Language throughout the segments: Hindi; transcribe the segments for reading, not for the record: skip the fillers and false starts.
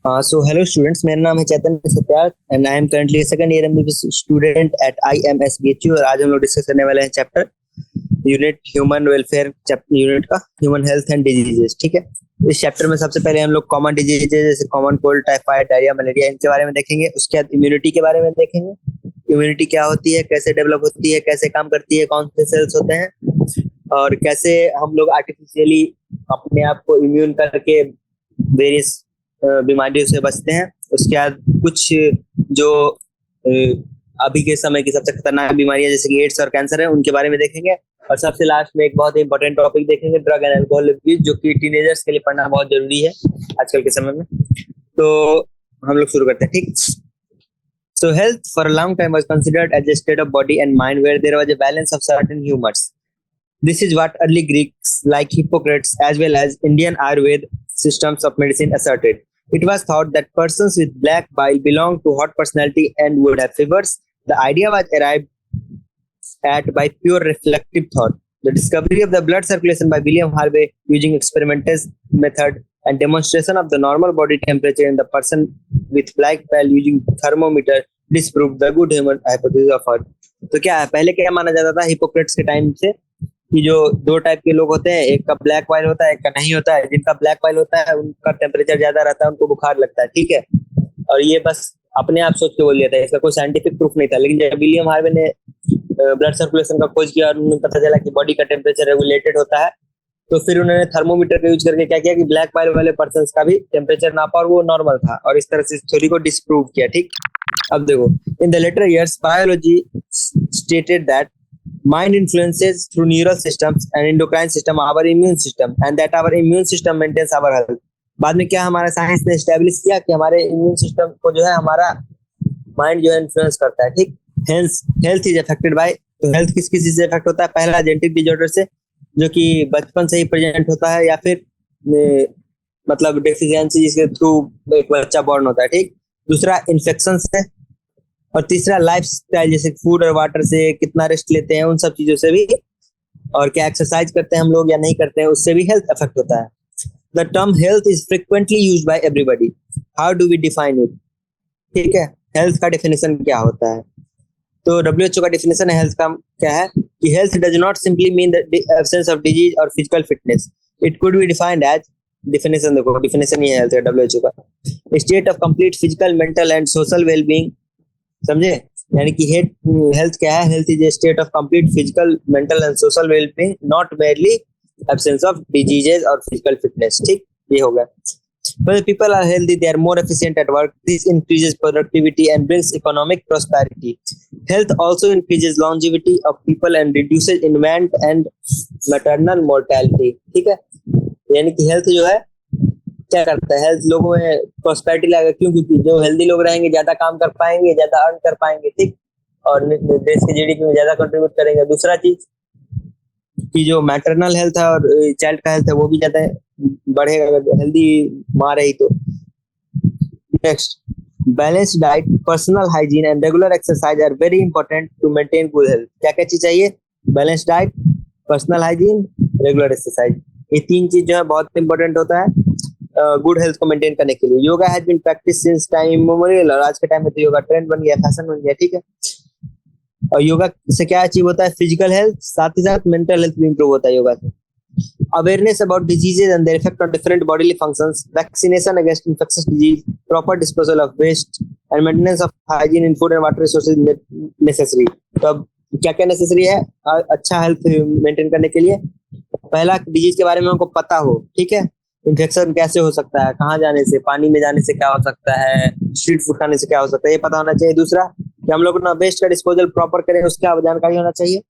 So hello students, मेरा नाम है Chaitanya Satyarth and I am currently second year MBBS student at IMS BHU. और आज हम लोग डिस्कस करने वाले हैं chapter unit human welfare unit का ह्यूमन हेल्थ एंड डिजीजेस। ठीक है, इस चैप्टर में सबसे पहले हम लोग कॉमन डिजीजेस जैसे common cold, typhoid, diarrhoea, malaria इनके बारे में देखेंगे। उसके बाद इम्यूनिटी के बारे में देखेंगे, इम्यूनिटी क्या होती है, कैसे डेवलप होती है, कैसे काम करती है, कौन से सेल्स होते हैं और कैसे हम लोग आर्टिफिशियली अपने आप को इम्यून करके वेरियस बीमारियों से बचते हैं। उसके बाद कुछ जो अभी के समय की सबसे खतरनाक बीमारियां जैसे कि एड्स और कैंसर है उनके बारे में देखेंगे। और सबसे लास्ट में एक बहुत ही इंपॉर्टेंट टॉपिक देखेंगे, ड्रग एंड अल्कोहल अब्यूज, जो कि टीनेजर्स के लिए पढ़ना बहुत जरूरी है आजकल के समय में। तो हम लोग शुरू करते हैं। ठीक, so health for a long time was considered as a state of body and mind where there was a balance of certain humours. This is what early Greeks like Hippocrates as well as Indian Ayurveda systems of medicine asserted. It was thought that persons with black bile belonged to hot personality and would have fevers. The idea was arrived at by pure reflective thought. The discovery of the blood circulation by William Harvey using experimental method and demonstration of the normal body temperature in the person with black bile using thermometer disproved the good human hypothesis of Harvey. तो क्या है, पहले क्या माना जाता था हिपोक्रेट्स के टाइम से कि जो दो टाइप के लोग होते हैं, एक का ब्लैक वाइल होता है, एक का नहीं होता है। जिनका ब्लैक वाइल होता है उनका टेम्परेचर ज्यादा रहता है, उनको बुखार लगता है। ठीक है, और ये बस अपने आप सोच के बोल दिया था, इसका कोई साइंटिफिक प्रूफ नहीं था। लेकिन जब विलियम हार्वे ने ब्लड सर्कुलेशन का खोज किया और उन्हें पता चला कि बॉडी का टेम्परेचर रेगुलेटेड होता है, तो फिर उन्होंने थर्मोमीटर का यूज करके क्या किया कि ब्लैक वाइल वाले पर्सन का भी टेम्परेचर नापा और वो नॉर्मल था, और इस तरह से इस थ्योरी को डिस्प्रूव किया। ठीक, अब देखो, in the later years biology stated that mind influences through neural systems and endocrine system our immune system and that our immune system maintains our health. बाद में क्या हमारा साइंस ने एस्टेब्लिश किया कि हमारे इम्यून सिस्टम को जो है हमारा माइंड जो है इन्फ्लुएंस करता है। ठीक, health health is affected by, तो हेल्थ किस किस चीज से अफेक्ट होता है? पहला जेनेटिक डिसऑर्डर से, जो कि बचपन से ही प्रेजेंट होता है, या फिर मतलब डेफिशिएंसी जिसके थ्रू एक बच्चा बॉर्न होता है। ठीक, दूसरा इन्फेक्शन से, और तीसरा लाइफ स्टाइल जैसे फूड और वाटर से, कितना रेस्ट लेते हैं उन सब चीजों से भी, और क्या एक्सरसाइज करते हैं हम लोग या नहीं करते हैं उससे भी हेल्थ अफेक्ट होता है। The term health is frequently used by everybody. How do we define it? ठीक है, हेल्थ का डेफिनेशन क्या होता है? तो डब्ल्यूएचओ का डेफिनेशन है हेल्थ का क्या है कि health does not simply mean the absence of disease or physical fitness. It could be defined as, definition देखो, डेफिनेशन ये है हेल्थ का डब्ल्यूएचओ का, state of complete physical, mental and social wellbeing. समझे? यानी कि हेल्थ क्या है? Health is a state of complete physical, mental and social wellbeing, not merely absence of diseases or physical fitness. ठीक, ये हो गया। When the people are healthy, they are more efficient at work. This increases productivity and brings economic prosperity. Health also increases longevity of people and reduces infant and maternal mortality. ठीक है, यानी कि हेल्थ जो है क्या करता है? हेल्थ लोगों में प्रॉस्पेरिटी लाएगा। क्यों? क्योंकि जो हेल्दी लोग रहेंगे ज्यादा काम कर पाएंगे, ज्यादा अर्न कर पाएंगे। ठीक, और देश के जीडीपी में ज्यादा कंट्रीब्यूट करेंगे। दूसरा चीज कि जो मैटरनल हेल्थ है और चाइल्ड का हेल्थ है वो भी ज्यादा बढ़ेगा अगर हेल्दी माँ रही तो। Next, balanced diet, personal hygiene and regular exercise are very important to maintain good health. क्या क्या चीज चाहिए? Balanced diet, personal hygiene, regular exercise. ये तीन चीज जो है बहुत इंपॉर्टेंट होता है गुड हेल्थ को मेंटेन करने के लिए। Yoga has been practice since time immemorial, और आज के टाइम में तो योगा ट्रेंड बन गया, फैशन बन गया। ठीक है, और योगा से क्या अचीव होता है? फिजिकल हेल्थ, साथ ही साथ मेंटल हेल्थ भी इंप्रूव होता है योगा से। Awareness about diseases and their effect on different bodily functions, vaccination against infectious disease, proper disposal of waste and maintenance of hygiene in food and water resources necessary. तो अब क्या क्या नेसेसरी है अच्छा हेल्थ मेंटेन करने के लिए? पहला, डिजीज के बारे में हमको पता हो। ठीक है, इन्फेक्शन कैसे हो सकता है, कहाँ जाने से, पानी में जाने से क्या हो सकता है, स्ट्रीट फूड खाने से क्या हो सकता है, ये पता होना चाहिए। दूसरा कि हम लोग ना वेस्ट का डिस्पोजल प्रॉपर करें, उसका जानकारी होना चाहिए।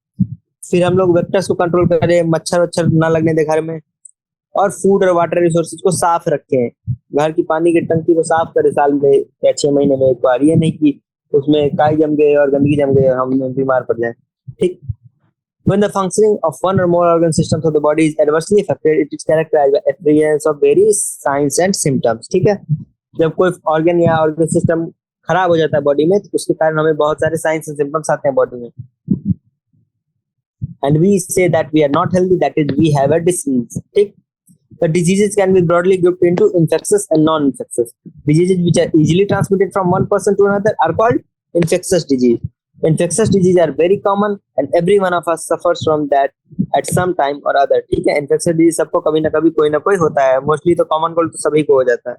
फिर हम लोग वेक्टर्स को कंट्रोल करें, मच्छर वच्छर ना लगने दे घर में, और फूड और वाटर रिसोर्सेज को साफ रखें। घर की पानी की टंकी को साफ करें साल में या 6 महीने में एक बार। ये नहीं कि उसमें काई जम गए और गंदगी जम गए हम बीमार पड़ जाए। ठीक, when the functioning of one or more organ systems of the body is adversely affected, it is characterized by appearance of various signs and symptoms. ठीक है, जब कोई ऑर्गन या ऑर्गन सिस्टम खराब हो जाता है बॉडी में, तो उसके कारण हमें बहुत सारे साइंस एंड सिम्टम्स आते हैं बॉडी में। And we say that we are not healthy, that is we have a disease. ठीक, The diseases can be broadly grouped into infectious and non-infectious. Diseases which are easily transmitted from one person to another are called infectious disease. Infectious disease are very common and every one of us suffers from that at some time or other. ठीक है, infectious disease सबको कभी ना कभी कोई ना कोई होता है. Mostly तो common cold तो सभी को हो जाता है.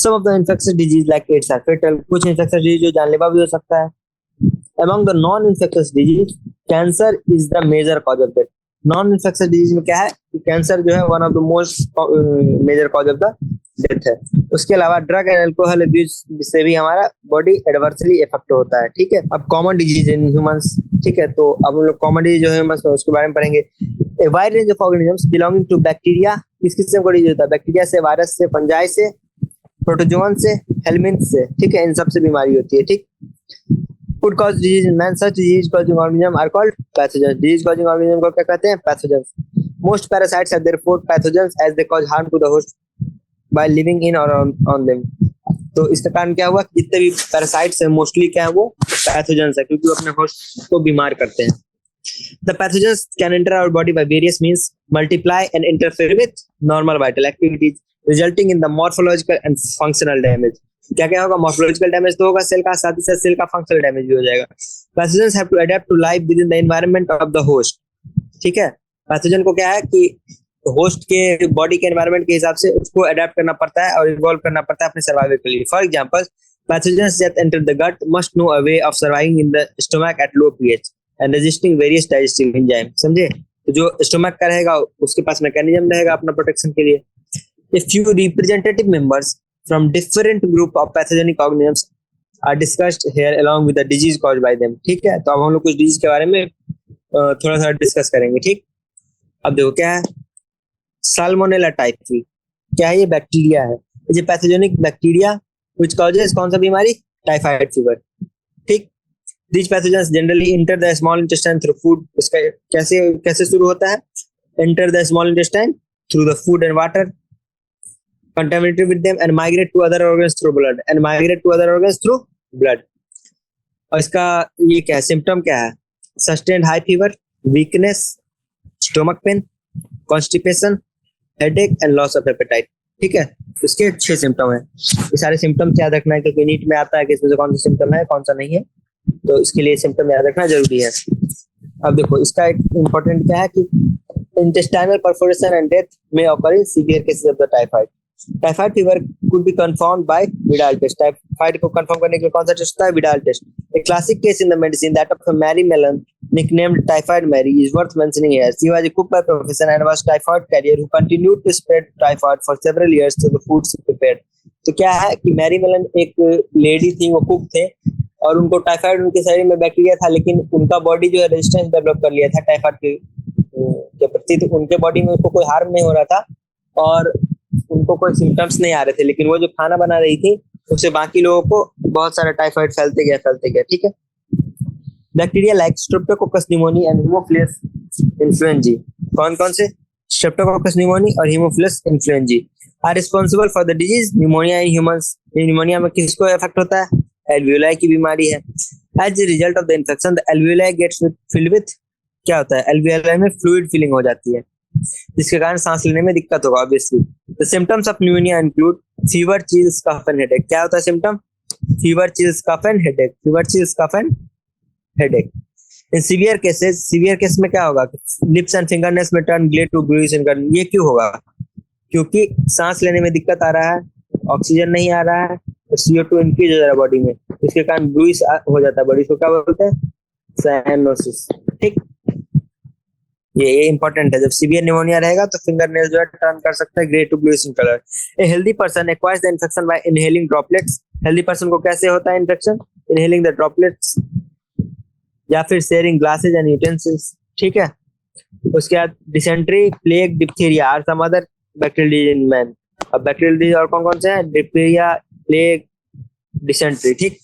Some of the infectious disease like AIDS are fatal. कुछ infectious disease जो जानलेवा भी हो सकता है. Among the non-infectious disease, cancer is the major cause of death. Non infectious disease में क्या है कि कैंसर जो है one of the most major cause of the death है. उसके अलावा ड्रग एंड अल्कोहल अब्यूज से भी हमारा बॉडी एडवर्सली इफेक्ट होता है. ठीक है, अब कॉमन डिजीज इन ह्यूमंस. ठीक है, तो अब हम लोग कॉमन डिजीज जो है ह्यूमंस में उसके बारे में पढ़ेंगे. A wide range of organisms belonging to bacteria. किस किस्म का डिजीज होता है? बैक्टीरिया से, वायरस से, फंजाई से, प्रोटोजोन से, हेलमिंथ से. ठीक है, इन सब से बीमारी होती है. ठीक, Food cause disease in man. Such disease causing organisms are called pathogens. Disease causing organism को क्या कहते हैं? Pathogens. Most parasites are therefore pathogens as they cause harm to the host by living in or on them. तो इसका कारण क्या हुआ? जितने भी पैरासाइट्स हैं मोस्टली क्या है वो पैथोजेंस है, क्योंकि वो अपने होस्ट को बीमार करते हैं. The pathogens can enter our body by various means, multiply and interfere with normal vital activities, resulting in the morphological and functional damage. क्या क्या होगा? मॉर्फोलॉजिकल डैमेज तो होगा सेल का, साथ ही साथ सेल का फंक्शनल डैमेज भी हो जाएगा. Pathogens have to adapt to life within the environment of the host. ठीक है, पैथोजन को क्या है कि होस्ट के बॉडी के एनवायरनमेंट के हिसाब से उसको अडैप्ट करना पड़ता है और इवॉल्व करना पड़ता है अपने सर्वाइवल के लिए. For example, pathogens that enter the gut must know a way of surviving in the stomach at low pH and resisting various digestive enzyme. समझे? तो जो स्टमक का रहेगा उसके पास मैकेनिज्म रहेगा अपना प्रोटेक्शन के लिए. A few representative members from different group of pathogenic organisms are discussed here along with the disease caused by them. ठीक है, तो अब हम लोग कुछ डिजीज के बारे में थोड़ा सा डिस्कस करेंगे. ठीक, अब देखो क्या है साल्मोनेला टाइफी. क्या है? ये बैक्टीरिया है. ये पैथोजेनिक बैक्टीरिया व्हिच कॉजेस कौन सा बीमारी? Typhoid fever. ठीक, these pathogens generally enter the small intestine through food. इसका कैसे कैसे शुरू होता है? Enter the small intestine through the food and water contaminated with them and migrate to other organs through blood. और इसका ये क्या है? सिम्टम क्या है? Sustained high fever, weakness, stomach pain, constipation, headache and loss of appetite. ठीक है, इसके 6 सिम्टम है. ये सारे सिम्टम याद रखना है क्योंकि नीट में आता है कि इसमें से कौन सा सिम्टम है कौन सा नहीं है, तो इसके लिए सिम्टम याद रखना जरूरी है. अब देखो इसका एक इम्पोर्टेंट क्या है कि इंटेस्टाइनल परफोरेशन एंड डेथ में occur in severe cases of the typhoid. Typhoid fever could be confirmed by Widal test. Typhoid को कंफर्म करने के लिए कौन सा टेस्ट होता है? Widal test. A classic case in the medicine, that of a Mary Mellon, nicknamed Typhoid Mary, is worth mentioning here. She was a cook by profession and was typhoid carrier who continued to spread typhoid for several years through the foods she prepared. तो क्या है कि मैरी मेलन एक लेडी थी, वो कुक थे और उनको टाइफाइड उनके शरीर में बैक्टीरिया था, लेकिन उनका बॉडी जो है रेजिस्टेंस डेवलप कर लिया था टाइफाइड के प्रति. तो उनके बॉडी में उसको कोई हार्म नहीं हो रहा था और उनको कोई सिम्टम्स नहीं आ रहे थे, लेकिन वो जो खाना बना रही थी उससे बाकी लोगों को बहुत सारा टाइफाइड फैलते गया. ठीक है, bacteria like Streptococcus pneumoniae and Haemophilus influenzae. कौन कौन से? स्ट्रेप्टोकोकस निमोनी और Haemophilus influenzae are responsible for the disease pneumonia in humans. Pneumonia में किसको इफेक्ट होता है? एल्वियोलाई की बीमारी है. As a result of the infection the alveoli gets filled with, क्या होता है? एल्वियोलाई में फ्लूइड फिलिंग हो जाती है, जिसके कारण सांस लेने में दिक्कत होगा obviously. The symptoms of pneumonia include fever, chills, cough and headache. क्या होता है symptom? Fever, chills, cough and headache. Fever, chills, cough and headache. In severe cases, severe case में क्या होगा? लिप्स एंड फिंगरनेल्स में turn grey to bluish and गर्म. ये क्यों होगा? क्योंकि सांस लेने में दिक्कत आ रहा है, ऑक्सीजन नहीं आ रहा है, CO2 इंक्रीज हो जा रहा है बॉडी में, इसके कारण ब्लूइश हो जाता है बॉडी को. क्या बोलते हैं? साइनोसिस. ठीक, ये इंपॉर्टेंट है. जब सीवियर निमोनिया रहेगा तो फिंगर नेल जो है टर्न कर सकता है grey to bluish in colour. A healthy person acquires the infection by inhaling droplets. Healthy person को कैसे होता है इन्फेक्शन? इनहेलिंग द ड्रॉपलेट्स या फिर शेयरिंग ग्लासेस एंड यूटेंसिल्स. ठीक है, उसके बाद dysentery, plague, diphtheria are some other bacterial disease in man. अब बैक्टीरियल डिजीज और कौन कौन से हैं? Diphtheria, plague, dysentery. ठीक,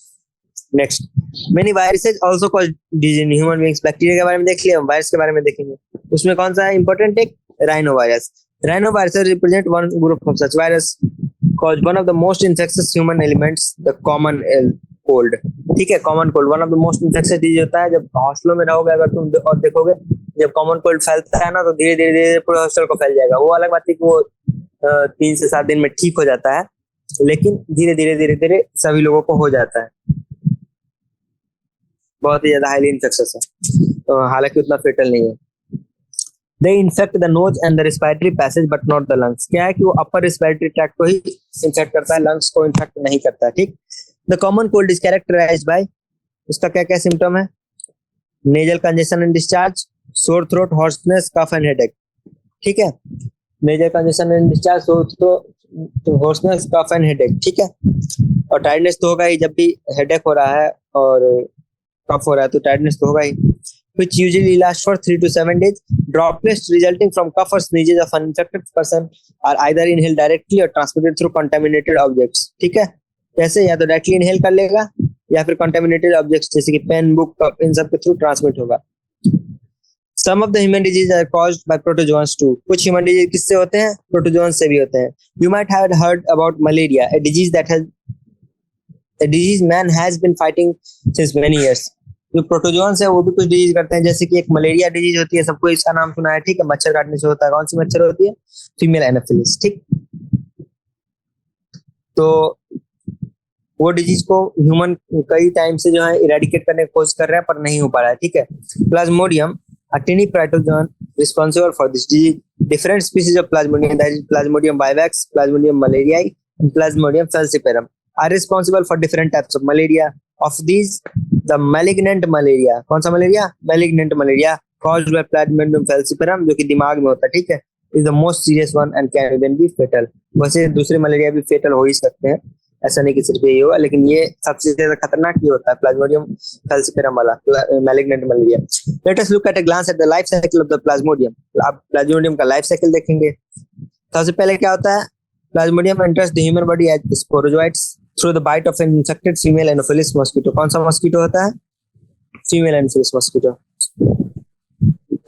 next, many viruses also cause disease in human beings. Bacteria के बारे में देख लिया, वायरस के बारे में देखेंगे. उसमें कौन सा है इंपॉर्टेंट? एक rhino virus. Rhino virus represent one group of such virus cause one of the most infectious human elements the common cold. ठीक है, common cold one of the most infectious disease होता है. जब हॉस्टलों में रहोगे अगर तुम और देखोगे, जब कॉमन कोल्ड फैलता है ना तो धीरे धीरे पूरे हॉस्टल को फैल जाएगा. वो अलग बात है कि वो 3 से 7 दिन में ठीक हो जाता है, लेकिन धीरे धीरे धीरे धीरे सभी लोगों को हो जाता है। बहुत ही ज्यादा हाईली इन्फेक्शस है, तो हालांकि उतना फेटल नहीं है। They infect the nose and the respiratory passage but not the lungs। क्या है कि वो अपर रेस्पिरेटरी ट्रैक्ट को ही इन्फेक्ट करता है, लंग्स को इन्फेक्ट नहीं करता है। ठीक। The common cold is characterised by, उसका क्या क्या सिम्टम है? Nasal congestion and discharge, sore throat, hoarseness, cough and headache. ठीक है, nasal congestion and discharge, sore throat, hoarseness, cough and headache. ठीक है, और टायर्डनेस तो होगा ही, जब भी हेडेक हो रहा है और कफ हो रहा है तो टायर्डनेस तो होगा ही। Which usually lasts for 3 to 7 days. Droplets resulting from cough or sneezes of an infected person are either inhaled directly or transmitted through contaminated objects। ठीक है, कैसे? या तो डायरेक्टली इनहेल कर लेगा या फिर कंटेमिनेटेड ऑब्जेक्ट्स जैसे कि पेन, बुक, कप, इन सब के थ्रू ट्रांसमिट होगा। Some of the human diseases are caused by protozoans too। कुछ ह्यूमन डिजीज किससे होते हैं? प्रोटोजोन्स से भी होते हैं। You might have heard about malaria, a disease man has been fighting since many years। जो प्रोटोजोन्स है वो भी कुछ डिजीज करते हैं, जैसे कि एक मलेरिया डिजीज होती है, सबको इसका नाम सुना है। ठीक है, मच्छर काटने से होता है। कौन सी मच्छर होती है? Female Anopheles. ठीक, तो वो डिजीज को ह्यूमन कई टाइम से जो है इरेडिकेट करने की कोशिश कर रहे हैं पर नहीं हो पा रहा है। ठीक है, Plasmodium, a tiny protozoan responsible for this disease। Different species of plasmodium, that is Plasmodium vivax, Plasmodium malariae and Plasmodium falciparum are responsible for different types of malaria। Of these, the malignant malaria, कौन सा malaria? malignant malaria caused by Plasmodium falciparum, जो कि दिमाग में होता है। ठीक है, is the most serious one and can even be fatal। वैसे दूसरे मलेरिया भी फेटल हो ही सकते हैं, ऐसा नहीं कि सिर्फ यही होगा, लेकिन ये सबसे ज्यादा खतरनाक ये होता है, प्लाज्मोडियम falciparum वाला malignant malaria। Let us look at a glance at the life cycle of the plasmodium। आप प्लाज्मोडियम का लाइफ साइकिल देखेंगे। सबसे पहले क्या होता है? Plasmodium enters the human body as sporozoites through the bite of an infected female anopheles mosquito। कौन सा मस्कीटो होता है? Female anopheles mosquito।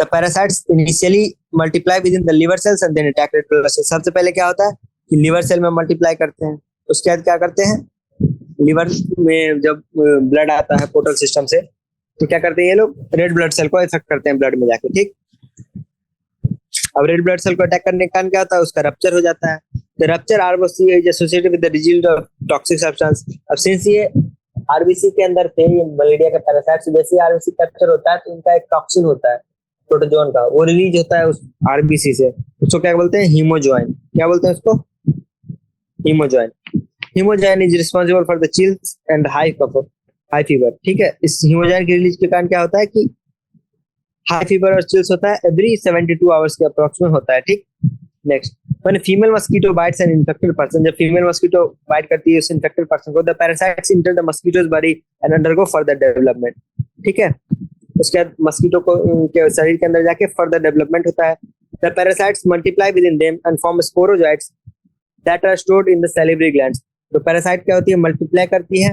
The parasites initially multiply within the liver cells and then attack red blood cells। सबसे पहले क्या होता है कि लिवर सेल में मल्टीप्लाई करते हैं, उसके बाद क्या करते हैं? लिवर में जब ब्लड आता है पोर्टल सिस्टम से तो क्या करते हैं ये लोग? रेड ब्लड सेल को इफेक्ट करते हैं ब्लड में जाके। ठीक, अब रेड ब्लड सेल को अटैक करने के कारण क्या होता है? उसका रप्चर हो जाता है। The rupture RBC is associated with the release of toxic substance। अब सिंस ये आरबीसी के अंदर थे, ये मलेरिया के पैरासाइट से जैसे आरबीसी कैप्चर होता है तो इनका एक टॉक्सिन होता है प्रोटोजोन का, वो रिलीज होता है उस आरबीसी से। उसको क्या बोलते हैं? हीमोजोइन। क्या बोलते हैं उसको? Hemozoin. Hemozoin is responsible for the chills and high fever. ठीक है, इस हीमोजोइन के रिलीज के कारण क्या होता है कि हाई फीवर और चिल्स होता है एवरी 72 आवर्स के अप्रोक्सीमेट होता है। ठीक, next, when a female mosquito bites an infected person, जब फीमेल मस्कीटो बाइट करती है उस इन्फेक्टेड पर्सन को, the parasites enter the mosquito's body and undergo further development। ठीक है, उसके बाद मस्कीटो को उनके शरीर के अंदर जाके फर्दर डेवलपमेंट होता है। The parasites multiply within them and form sporozoites that are stored in the salivary glands। तो पैरासाइट क्या होती है? मल्टीप्लाई करती है,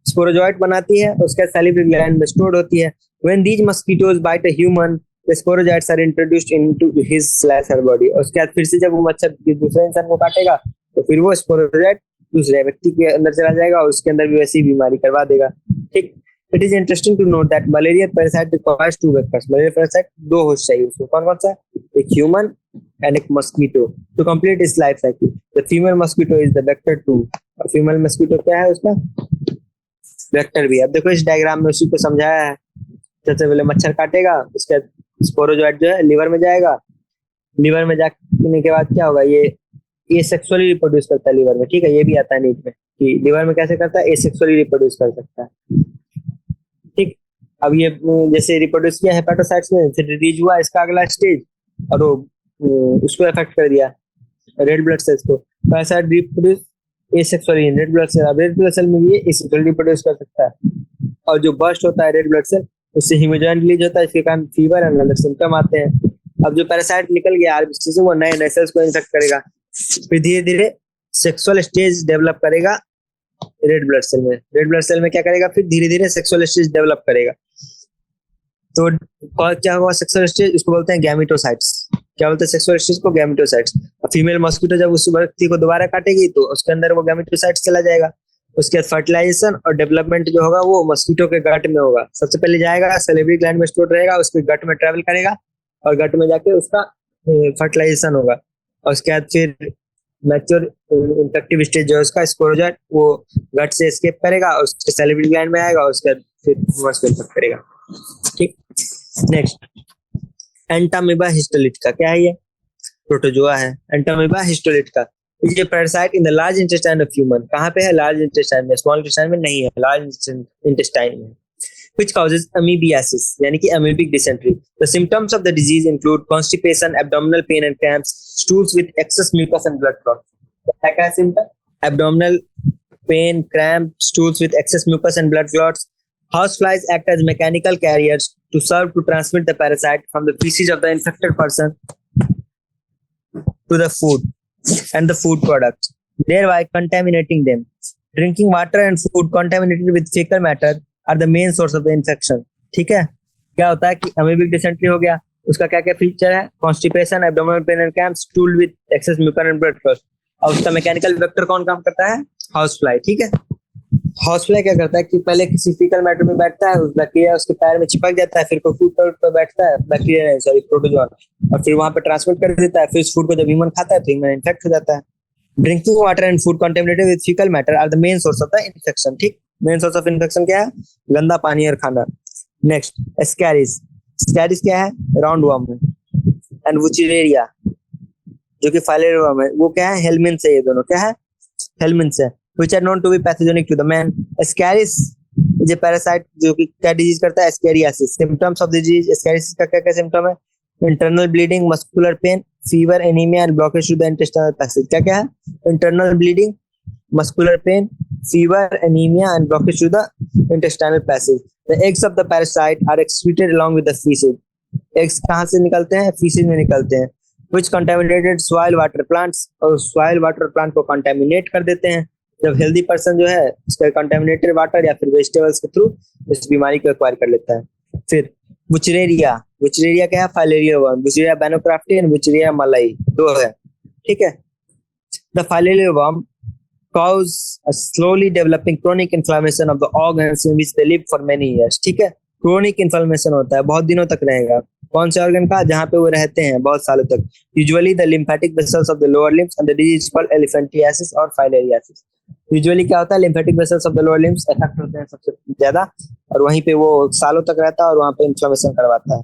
स्पोरोजॉइट बनाती है, उसके बाद सैलिवरी ग्लैंड में स्टोर्ड होती है। When these mosquitoes bite a human, the sporozoites are introduced into his/her body। और उसके बाद फिर से जब वो मच्छर दूसरे इंसान को काटेगा तो फिर वो स्पोरोजॉइट दूसरे व्यक्ति के अंदर चला जाएगा और उसके अंदर भी वैसी बीमारी करवा देगा। ठीक, it is interesting to note that malaria parasite requires 2 vectors. Malaria parasite 2 host चाहिए उसको। कौन कौन सा? एक ह्यूमन एंड एक mosquito to complete its life cycle. The female mosquito is the vector 2 और फीमेल मस्कीटो क्या है? उसका वेक्टर भी। अब देखो इस डायग्राम में उसी को समझाया है। सबसे पहले मच्छर काटेगा, उसके बाद स्पोरोजॉइट जो है लिवर में जाएगा, लिवर में जाने के बाद क्या होगा? ये सेक्सुअली रिप्रोड्यूस करता है लिवर में। ठीक है, ये भी आता है नीट में कि लिवर में कैसे करता है? एसेक्सुअली रिप्रोड्यूस कर सकता है। ठीक, अब ये जैसे रिप्रोड्यूस किया हेपेटोसाइट्स में, फिर रिलीज हुआ इसका अगला स्टेज और वो उसको इफेक्ट कर दिया रेड ब्लड सेल्स को। Parasite reproduce asexually red blood cell. अब रेड ब्लड सेल में भी एसेक्सुअली रिप्रोड्यूस कर सकता है और जो बर्स्ट होता है रेड ब्लड सेल उससे हीमोजोइन रिलीज होता है, इसके कारण फीवर एंड अदर सिम्टम आते हैं। अब जो पैरासाइट निकल गया आरबीसी से वो नए सेल्स को इन्फेक्ट करेगा, फिर धीरे धीरे सेक्सुअल स्टेज डेवलप करेगा रेड ब्लड सेल में। रेड ब्लड सेल में क्या करेगा? फिर धीरे धीरे सेक्सुअल स्टेज डेवलप करेगा। तो क्या होगा सेक्सुअल स्टेज? इसको बोलते हैं गैमेटोसाइट्स। क्या बोलते हैं सेक्सुअल स्टेज को? गैमेटोसाइट्स। फीमेल मॉस्किटो जब उस व्यक्ति को दोबारा काटेगी तो उसके अंदर वो गैमेटोसाइट्स चला जाएगा। उसके बाद फर्टिलाइजेशन और डेवलपमेंट जो होगा वो मस्कीटो के गट में होगा। सबसे पहले जाएगा सैलिवरी ग्लैंड में स्टोर रहेगा, उसके गट में ट्रेवल करेगा और गट में जाके उसका फर्टिलाइजेशन होगा और उसके बाद फिर मैच्योर इन्फेक्टिव स्टेज जो है उसका स्पोर हो जाए, वो गट से एस्केप करेगा और उसके सैलिवरी ग्लैंड में आएगा, उसके बाद फिर ह्यूमस को इन्फेक्ट करेगा। ठीक, नेक्स्ट एंटामीबा हिस्टोलिटिका, क्या है ये? प्रोटोजोआ है। एंटामीबा हिस्टोलिटिका ये parasite in the large intestine of human. कहाँ पे है? लार्ज इंटेस्टाइन में, स्मॉल इंटेस्टाइन में नहीं है, लार्ज इंटेस्टाइन में। Which causes amoebiasis, यानी कि amoebic dysentery. The symptoms of the disease include constipation, abdominal pain and cramps, stools with excess mucus and blood clots. क्या क्या symptom? Abdominal pain, cramp, stools with excess mucus and blood clots. Houseflies act as mechanical carriers to serve to transmit the parasite from the feces of the infected person to the food and the food products, thereby contaminating them. Drinking water and food contaminated with fecal matter are the main source of the infection. ठीक है, क्या होता है कि amoebic dysentery हो गया, उसका क्या क्या फीचर है? Constipation, abdominal pain and cramps, stool with excess mucus and blood clots. और उसका मैकेनिकल वेक्टर कौन काम करता है? House fly. ठीक है, हाउस फ्लाई क्या करता है कि पहले किसी फीकल मैटर में बैठता है, उस बैक्टीरिया उसके पैर में चिपक जाता है, फिर कोई फूड पर बैठता है, बैक्टीरिया सॉरी प्रोटोजोआ, और फिर वहां पे ट्रांसमिट कर देता है। फिर उस फूड को जब ह्यूमन खाता है तो ह्यूमन इन्फेक्ट हो जाता है। Drinking water and food contaminated with faecal matter are the main source of the infection. ठीक, मेन सोर्स ऑफ इन्फेक्शन क्या है? गंदा पानी और खाना। Next Ascaris. एस्कैरिस क्या है? राउंड वर्म है। एंड वुचरेरिया जो कि फाइलेरिया वर्म है, वो क्या है? हेलमिन्थ है। ये दोनों क्या है? हेलमिन्थ है। which are known to be pathogenic to the man. Ascaris is a parasite जो कि क्या डिजीज करता है? Ascariasis. Symptoms of disease ascariasis का क्या क्या सिम्टम है? Internal bleeding, muscular pain, fever, anaemia and blockage to the intestinal passage. क्या क्या है? Internal bleeding, muscular pain, fever, anemia, and blockage to the intestinal passage. The eggs of the parasite are excreted along with the feces. Eggs कहाँ से निकलते हैं? feces में निकलते हैं। Which contaminated soil water plants, और soil water plant को contaminate कर देते हैं। जब healthy person जो है उसका contaminated water या फिर vegetables के थ्रू इस बीमारी को acquire कर लेता है। फिर Wuchereria, Wuchereria क्या है? Filaria worm, Wuchereria banocrafti and Wuchereria malai, दो है। ठीक है, the Filaria worm cause a slowly developing chronic inflammation of the organs in which they live for many years. ठीक है, chronic inflammation होता है, बहुत दिनों तक रहेगा। कौन से ऑर्गन का? जहाँ पे वो रहते हैं बहुत सालों तक। Usually the lymphatic vessels of the lower limbs and the disease is called elephantiasis और filariasis. यूजुअली क्या होता है? Lymphatic vessels of the lower limbs affect होते हैं सबसे ज्यादा, और वहीं पे वो सालों तक रहता है और वहाँ पे इन्फ्लेमेशन करवाता है।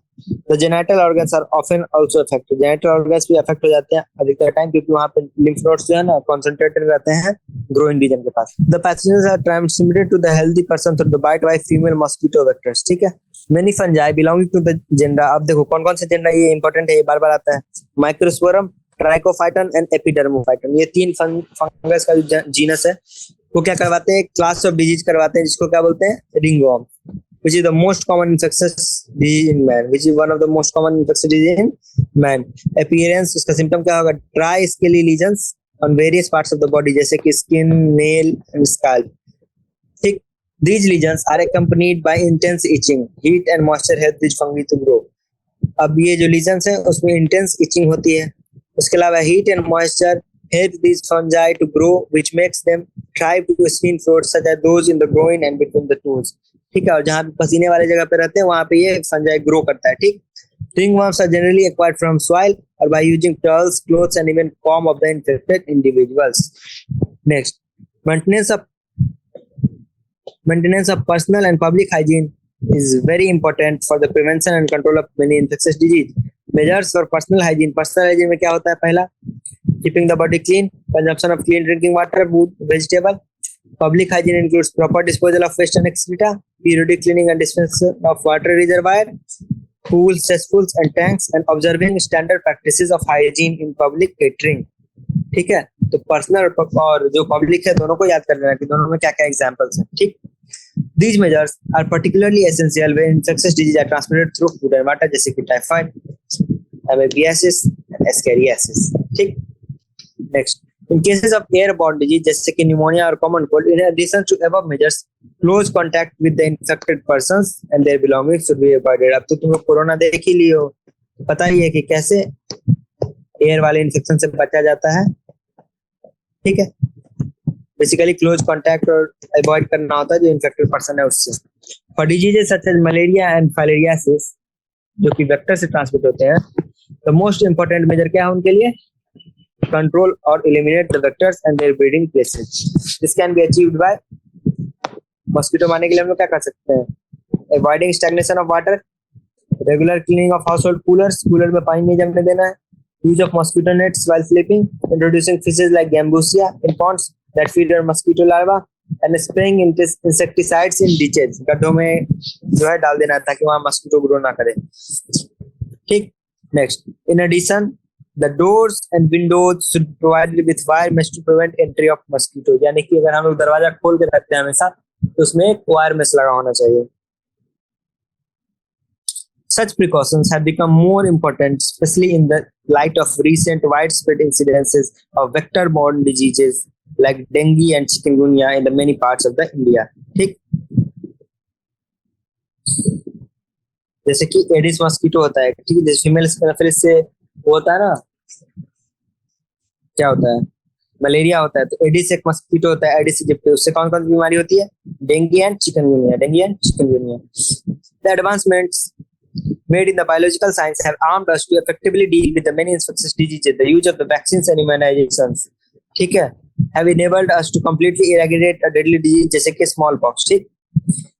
The genital organs are often also affected. Genital organs भी अफेक्ट हो जाते हैं अधिकतर टाइम, क्योंकि वहाँ पे लिम्फ नोड्स जो है ना कंसंट्रेटेड रहते हैं ग्रोइन रीजन के पास। The pathogens are transmitted to the healthy person through the bite by female mosquito vectors. ठीक है, many fungi belonging to the gender. अब देखो कौन कौन से जेंडर, ये इंपॉर्टेंट है, ये बार बार आता है। माइक्रोस्पोरम, ट्राइकोफाइटन एंड एपिडर्मोफाइटन, ये तीन फंगस का जो जीनस है वो क्या करवाते हैं? क्लास ऑफ डिजीज करवाते हैं, जिसको क्या बोलते हैं? Ringworm, which is the most common infectious disease in man, which is one of the most common infectious disease in man. Appearance, उसका symptom क्या होगा? Dry scaly lesions on various parts of the body, जैसे कि skin, nail and scalp. ठीक, these lesions are accompanied by intense itching, heat and moisture help these fungi to grow. अब ये जो lesions है उसमें intense itching होती है, उसके अलावा heat and moisture help these fungi to grow, which makes them thrive to skin fruits such as those in the groin and between the toes. ठीक है, और जहाँ पसीने वाले जगह पे रहते हैं वहां पे ये फंजाई ग्रो करता है। ठीक, ringworms are generally acquired from soil or by using towels, clothes and even comb of the infected individuals. Next, maintenance of personal and public hygiene is very important for the prevention and control of many infectious disease. Measures for personal hygiene. Personal hygiene में क्या होता है? पहला, keeping the body clean, consumption of clean drinking water, food, vegetable. Public hygiene includes proper disposal of waste and excreta, periodic cleaning and dispensing of water reservoir, pools, cesspools and tanks, and observing standard practices of hygiene in public catering. ठीक है, तो पर्सनल और जो पब्लिक है दोनों को याद कर लेना कि दोनों में क्या क्या एग्जांपल्स हैं। ठीक, these measures are particularly essential when infectious diseases are transmitted through food and water, जैसे कि टाइफाइड, amoebiasis and ascariasis. ठीक, next, in cases of airborne disease जैसे कि pneumonia और common cold, in addition to above measures, close contact with the infected persons and their belongings should be avoided. अब तो तुम लोग कोरोना देख ही लियो, पता ही है कि कैसे एयर वाले इन्फेक्शन से बचा जाता है। ठीक है, बेसिकली क्लोज कांटेक्ट और अवॉइड करना होता है जो इन्फेक्टेड पर्सन है उससे। For diseases such as malaria and filariasis जो कि वेक्टर से ट्रांसमिट होते हैं, द मोस्ट इंपोर्टेंट मेजर क्या है उनके लिए? control or eliminate the vectors and their breeding places. This can be achieved by mosquito मारने के लिए हम लोग क्या कर सकते हैं? Avoiding stagnation of water, regular cleaning of household coolers, cooler में पानी नहीं जमने देना है, use of mosquito nets while sleeping, introducing fishes like gambusia in ponds that feed on mosquito larvae, and spraying insecticides in ditches. गड्ढों में जो है डाल देना ताकि वहां मस्कीटो ग्रो ना करे. ठीक. Next, in addition the doors and windows should be provided with wire mesh to prevent entry of mosquito. यानी कि अगर हम लोग दरवाजा खोल के रखते हैं हमेशा तो उसमें एक वायर मेश लगा होना चाहिए. Such precautions have become more important, especially in the light of recent widespread incidences of vector-borne diseases like dengue and chikungunya in the many parts of the India. ठीक. जैसे कि एडिस मस्कीटो होता है, ठीक है, जैसे फीमेल एनाफिलिस से होता है ना, क्या होता है, मलेरिया होता है, तो एडिस एक मस्कीटो होता है, एडिस इजिप्टी. उससे कौन कौन सी बीमारी होती है? Dengue and chikungunya. Dengue and chikungunya. The advancements made in the biological science have armed us to effectively deal with the many infectious diseases. The use of the vaccines and immunizations, ठीक है, have enabled us to completely eradicate a deadly disease जैसे कि smallpox. ठीक.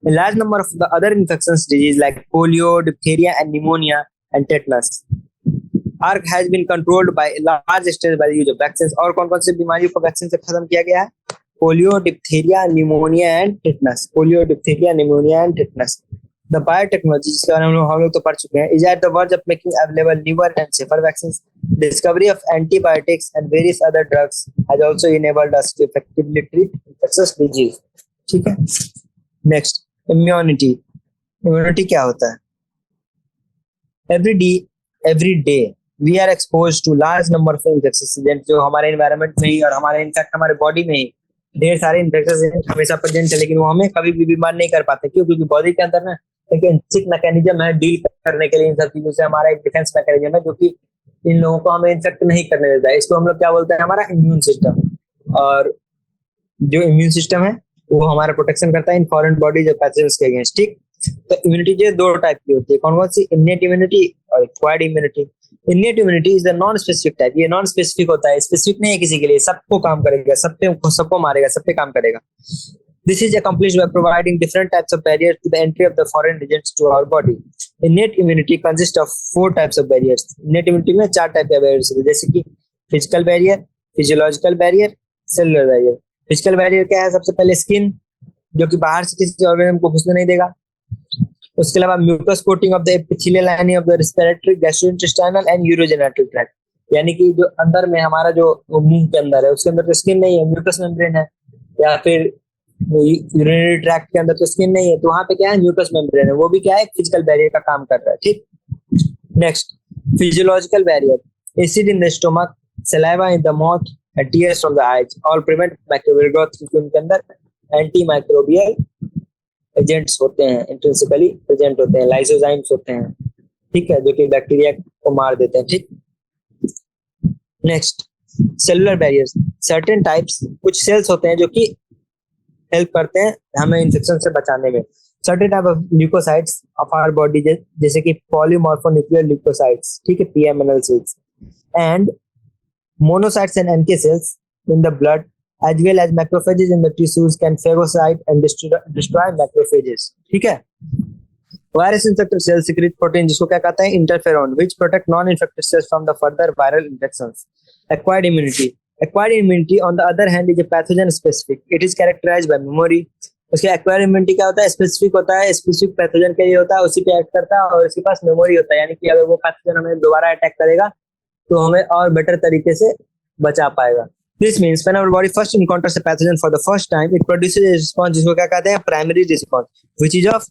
A large number of the other infectious diseases like polio, diphtheria, and pneumonia and tetanus has been controlled by a large extent by the use of vaccines. और कौन कौन सी बीमारियों को वैक्सीन से खत्म किया गया है? Polio, diphtheria, pneumonia and tetanus. Polio, diphtheria, pneumonia and tetanus. The biotechnology जिसके बारे में हम लोग तो पढ़ चुके हैं, is at the verge of making available newer and safer vaccines. Discovery of antibiotics and various other drugs has also enabled us to effectively treat infectious disease. ठीक है. Next, immunity. Immunity क्या होता है? Every day we are exposed to large number of infectious agents जो हमारे environment में ही और हमारे इनफैक्ट हमारे बॉडी में ही ढेर सारे infectious agents हमेशा प्रेजेंट है, लेकिन वो हमें कभी भी बीमार नहीं कर पाते. क्यों? क्योंकि बॉडी के अंदर ना एक इंट्रिक मैकेनिज्म है डील करने के लिए इन सब चीजों से. हमारा एक डिफेंस मैकेनिज्म है जो कि इन लोगों को हमें इन्फेक्ट नहीं करने देता है. इसको हम लोग क्या बोलते हैं? हमारा इम्यून सिस्टम. और जो इम्यून सिस्टम है वो हमारा प्रोटेक्शन करता है इन फॉरेन बॉडी जो पैथोजेंस के अगेंस्ट. ठीक. तो इम्यूनिटी जो दो टाइप की होती है. कौन कौन सी? इनेट इम्यूनिटी और acquired immunity. Innate immunity is the non specific type. ये नॉन स्पेसिफिक होता है, स्पेसिफिक नहीं है किसी के लिए, सबको काम करेगा, सबको मारेगा, सब पे काम करेगा. This is accomplished by providing different types of barriers to the entry of the foreign agents to our body. Innate immunity consists of 4 types of barriers. Innate immunity में 4 टाइप के barriers हैं, जैसे कि physical barrier, physiological barrier, cellular barrier. Physical barrier क्या है? सबसे पहले skin, जो कि बाहर से किसी ऑर्गेनिज्म को घुसने नहीं देगा. उसके अलावा mucus coating of the epithelial lining of the respiratory, gastrointestinal and urogenital tract. यानी कि जो अंदर में हमारा जो मुंह के अंदर है उसके अंदर तो स्किन नहीं है, म्यूकस मेम्ब्रेन है. या फिर यूरिनरी ट्रैक्ट के अंदर तो स्किन नहीं है, तो वहां पे क्या है? म्यूकस मेम्ब्रेन है. वो भी क्या है? फिजिकल बैरियर का काम कर रहा है. ठीक. Next, physiological barrier. Acid in the stomach, saliva in the mouth and tears from the eyes all prevent microbial growth. क्योंकि उनके अंदर एंटी माइक्रोबियल एजेंट्स होते हैं, इंट्रिंसिकली प्रेजेंट होते हैं, लाइसोजाइम्स होते हैं. ठीक है, जो कि बैक्टीरिया को मार देते हैं. ठीक. Next, cellular barriers. Certain types, कुछ सेल्स होते हैं जो कि हेल्प करते हैं हमें इन्फेक्शन से बचाने में. Certain type of leucocytes of our body जैसे कि पॉलीमॉर्फोन्यूक्लियर ल्यूकोसाइट्स, ठीक है, PMNL cells, and monocytes and NK cells in the blood as well as macrophages in the tissues can phagocyte and destroy macrophages. ठीक है. Virus infected cell secrete protein जिसको क्या कहते हैं? Interferon, which protect non-infected cells from the further viral infections. Acquired immunity. Acquired immunity on the other hand is a pathogen specific. It is characterized by memory. उसके acquired immunity क्या होता है? स्पेसिफिक होता है, स्पेसिफिक पैथोजन के लिए होता है, उसी पे एक्ट करता है और उसके पास मेमोरी होता है. यानी कि अगर वो पैथोजन हमें दोबारा अटैक करेगा तो हमें और बेटर तरीके से बचा पाएगा. This means when our body first encounters a pathogen for the first time, it produces a response जिसको क्या कहते हैं? Primary response, which is of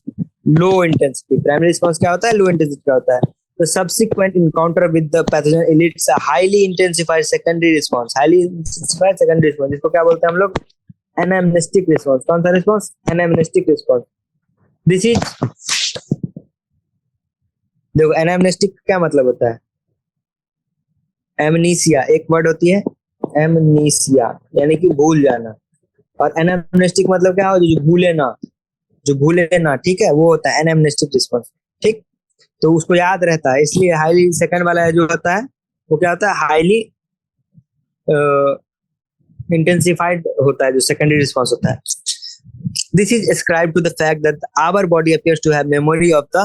low intensity. Primary response क्या होता है? Low intensity का होता है. The subsequent encounter with the pathogen elicits a highly intensified secondary response. Highly intensified secondary response जिसको क्या बोलते हैं हम लोग? Anamnestic response. कौन सा response? Anamnestic response. This is, देखो anamnestic क्या मतलब होता है? Amnesia एक वर्ड होती है, एमनीसिया यानी कि भूल जाना, और एनामनेस्टिक मतलब क्या हो? जो भूले ना. ठीक है, वो होता है एनामनेस्टिक रिस्पांस. ठीक. तो उसको याद रहता है, इसलिए हाईली सेकंड वाला जो होता है वो क्या होता है? हाईली इंटेंसिफाइड होता है, जो सेकेंडरी रिस्पॉन्स होता है. This is ascribed to the fact that our body appears to have memory of the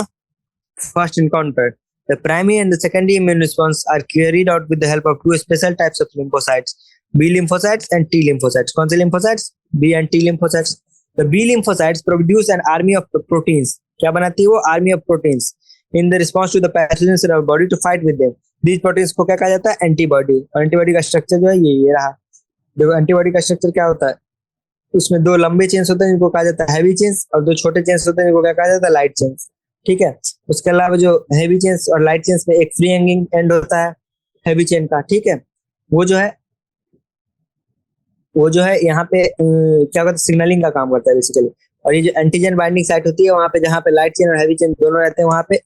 first encounter. The primary and the secondary immune response are carried out with the help of two special types of lymphocytes, B lymphocytes and T lymphocytes. कौन से lymphocytes? B and T lymphocytes. The B lymphocytes produce an army of proteins. क्या बनाती है वो? Army of proteins in the response to the pathogens in our body to fight with them. These proteins को क्या कहा जाता है? एंटीबॉडी. और एंटीबॉडी का स्ट्रक्चर जो है ये रहा. देखो एंटीबॉडी का स्ट्रक्चर क्या होता है, उसमें दो लंबे चेन्स होते हैं जिनको कहा जाता है हैवी चेन्स, और दो छोटे चेन्स होते हैं जिनको क्या कहा जाता है? Light chains. ठीक है. उसके अलावा जो हैवी चेन्स और लाइट चेन्स में एक फ्री हैंगिंग एंड होता है हैवी चेन का. ठीक है. वो जो है यहाँ पे क्या होता है? सिग्नलिंग का काम करता है बेसिकली. और ये जो एंटीजन बाइंडिंग साइट होती है वहाँ पे, जहाँ पे लाइट चेन और हैवी चेन दोनों रहते हैं, वहाँ पे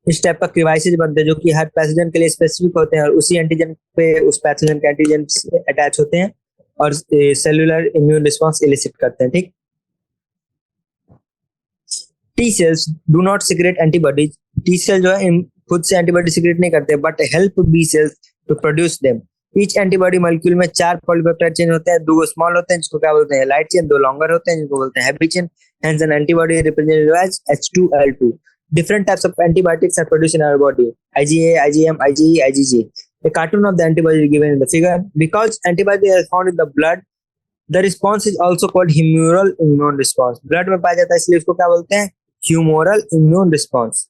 इस टाइप का क्रिवाइसिस बनते हैं जो कि हर पैथोजन के लिए स्पेसिफिक होते हैं, और उसी एंटीजन पे उस पैथोजन के एंटीजन अटैच होते हैं और सेलुलर इम्यून रिस्पॉन्स इलिसिट करते हैं. ठीक. T cells do not secrete antibodies. T cell जो है खुद से एंटीबॉडी सीक्रेट नहीं करते, but help B cells to produce them. Each antibody molecule में 4 पॉलीपेप्टाइड चेन होते हैं, 2 स्मॉल होते हैं जिसको क्या बोलते हैं? Light chain. 2 लॉन्गर होते हैं जिनको बोलते हैं heavy chain. Hence an antibody represented as H2L2. Different types of antibiotics are produced in our body: IgA, IgM, IgE, IgG. A cartoon of the antibody is given in the figure. Because antibody is found in the blood, the response is also called humoral immune response. Blood में पाया जाता है इसलिए इसको क्या बोलते हैं? Humoral immune response.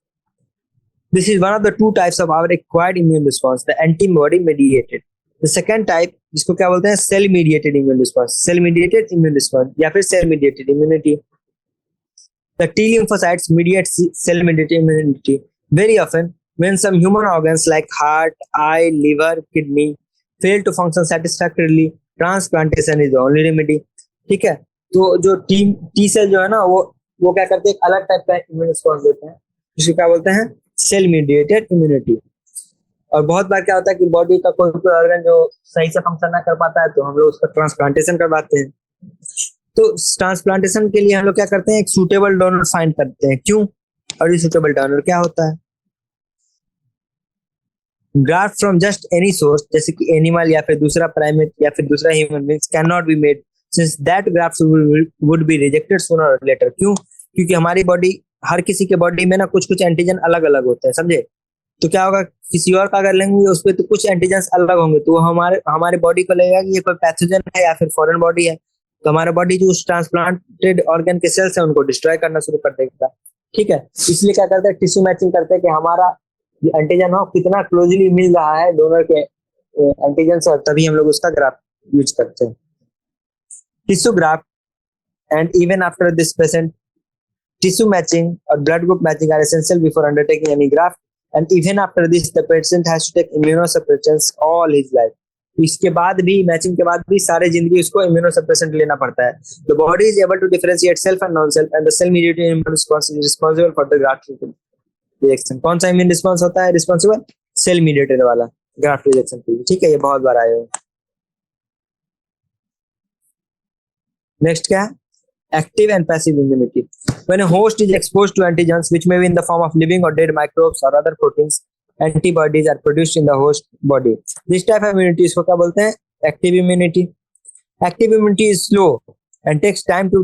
This is one of the 2 types of our acquired immune response, the antibody mediated. The second type जिसको क्या बोलते हैं? Cell mediated immune response. Cell mediated immune response या फिर cell mediated immunity. The T lymphocytes mediate cell mediated immunity. Very often, when some human organs like heart, eye, liver, kidney fail to function satisfactorily, transplantation is the only remedy. ठीक है. तो जो टी सेल जो है ना वो क्या करते हैं? एक अलग टाइप का इम्यून रिस्पॉन्स देते हैं जिसको क्या बोलते हैं? Cell mediated immunity. और बहुत बार क्या होता है कि बॉडी का कोई ऑर्गन जो सही से फंक्शन ना कर पाता है तो हम लोग उसका ट्रांसप्लांटेशन करवाते हैं. तो ट्रांसप्लांटेशन के लिए हम लोग क्या करते हैं? एक सूटेबल डोनर फाइंड करते हैं. क्यों? और ये सूटेबल डोनर क्या होता है? Graft from just any source, जैसे कि एनिमल या फिर दूसरा प्राइमेट या फिर दूसरा human being, can not be made since that graft would be rejected sooner और लेटर. क्यों? क्योंकि हमारी बॉडी, हर किसी के बॉडी में ना कुछ एंटीजन अलग अलग होते हैं, समझे? तो क्या होगा, किसी और का अगर लेंगे उस पर तो कुछ एंटीजन अलग होंगे, तो हमारे बॉडी को लगेगा कि ये कोई पैथोजन है या फिर फॉरेन बॉडी है, तो हमारा बॉडी जो उस ट्रांसप्लांटेड ऑर्गन के सेल्स है उनको डिस्ट्रॉय करना शुरू कर देगा. ठीक है. इसलिए क्या करते हैं? टिश्यू मैचिंग करते हैं कि हमारा जो एंटीजन हो कितना क्लोजली मिल रहा है डोनर के एंटीजन से, और तभी हम लोग उसका ग्राफ्ट यूज करते हैं. Tissue graft and even after this patient, tissue matching और blood group matching are essential before undertaking any graft, and even after this the patient has to take immunosuppressions all his life. इसके बाद भी, मैचिंग के बाद भी सारे जिंदगी उसको इम्यूनोसप्रेसेंट लेना पड़ता है. The body is able to differentiate self and non self, and the cell mediated immune response is responsible for the graft reaction. कौन सा इम्यून रिस्पांस होता है रिस्पांसिबल? सेल मीडिएटेड वाला ग्राफ्ट रिएक्शन के लिए. ठीक है. ये बहुत बार आया है. नेक्स्ट क्या है? Active and passive immunity. When a host is exposed to antigens, which may be in the form of living or dead microbes or other proteins, antibodies are produced in the host body. This type of immunity इसको क्या बोलते हैं? Active immunity. Active immunity is slow and takes time to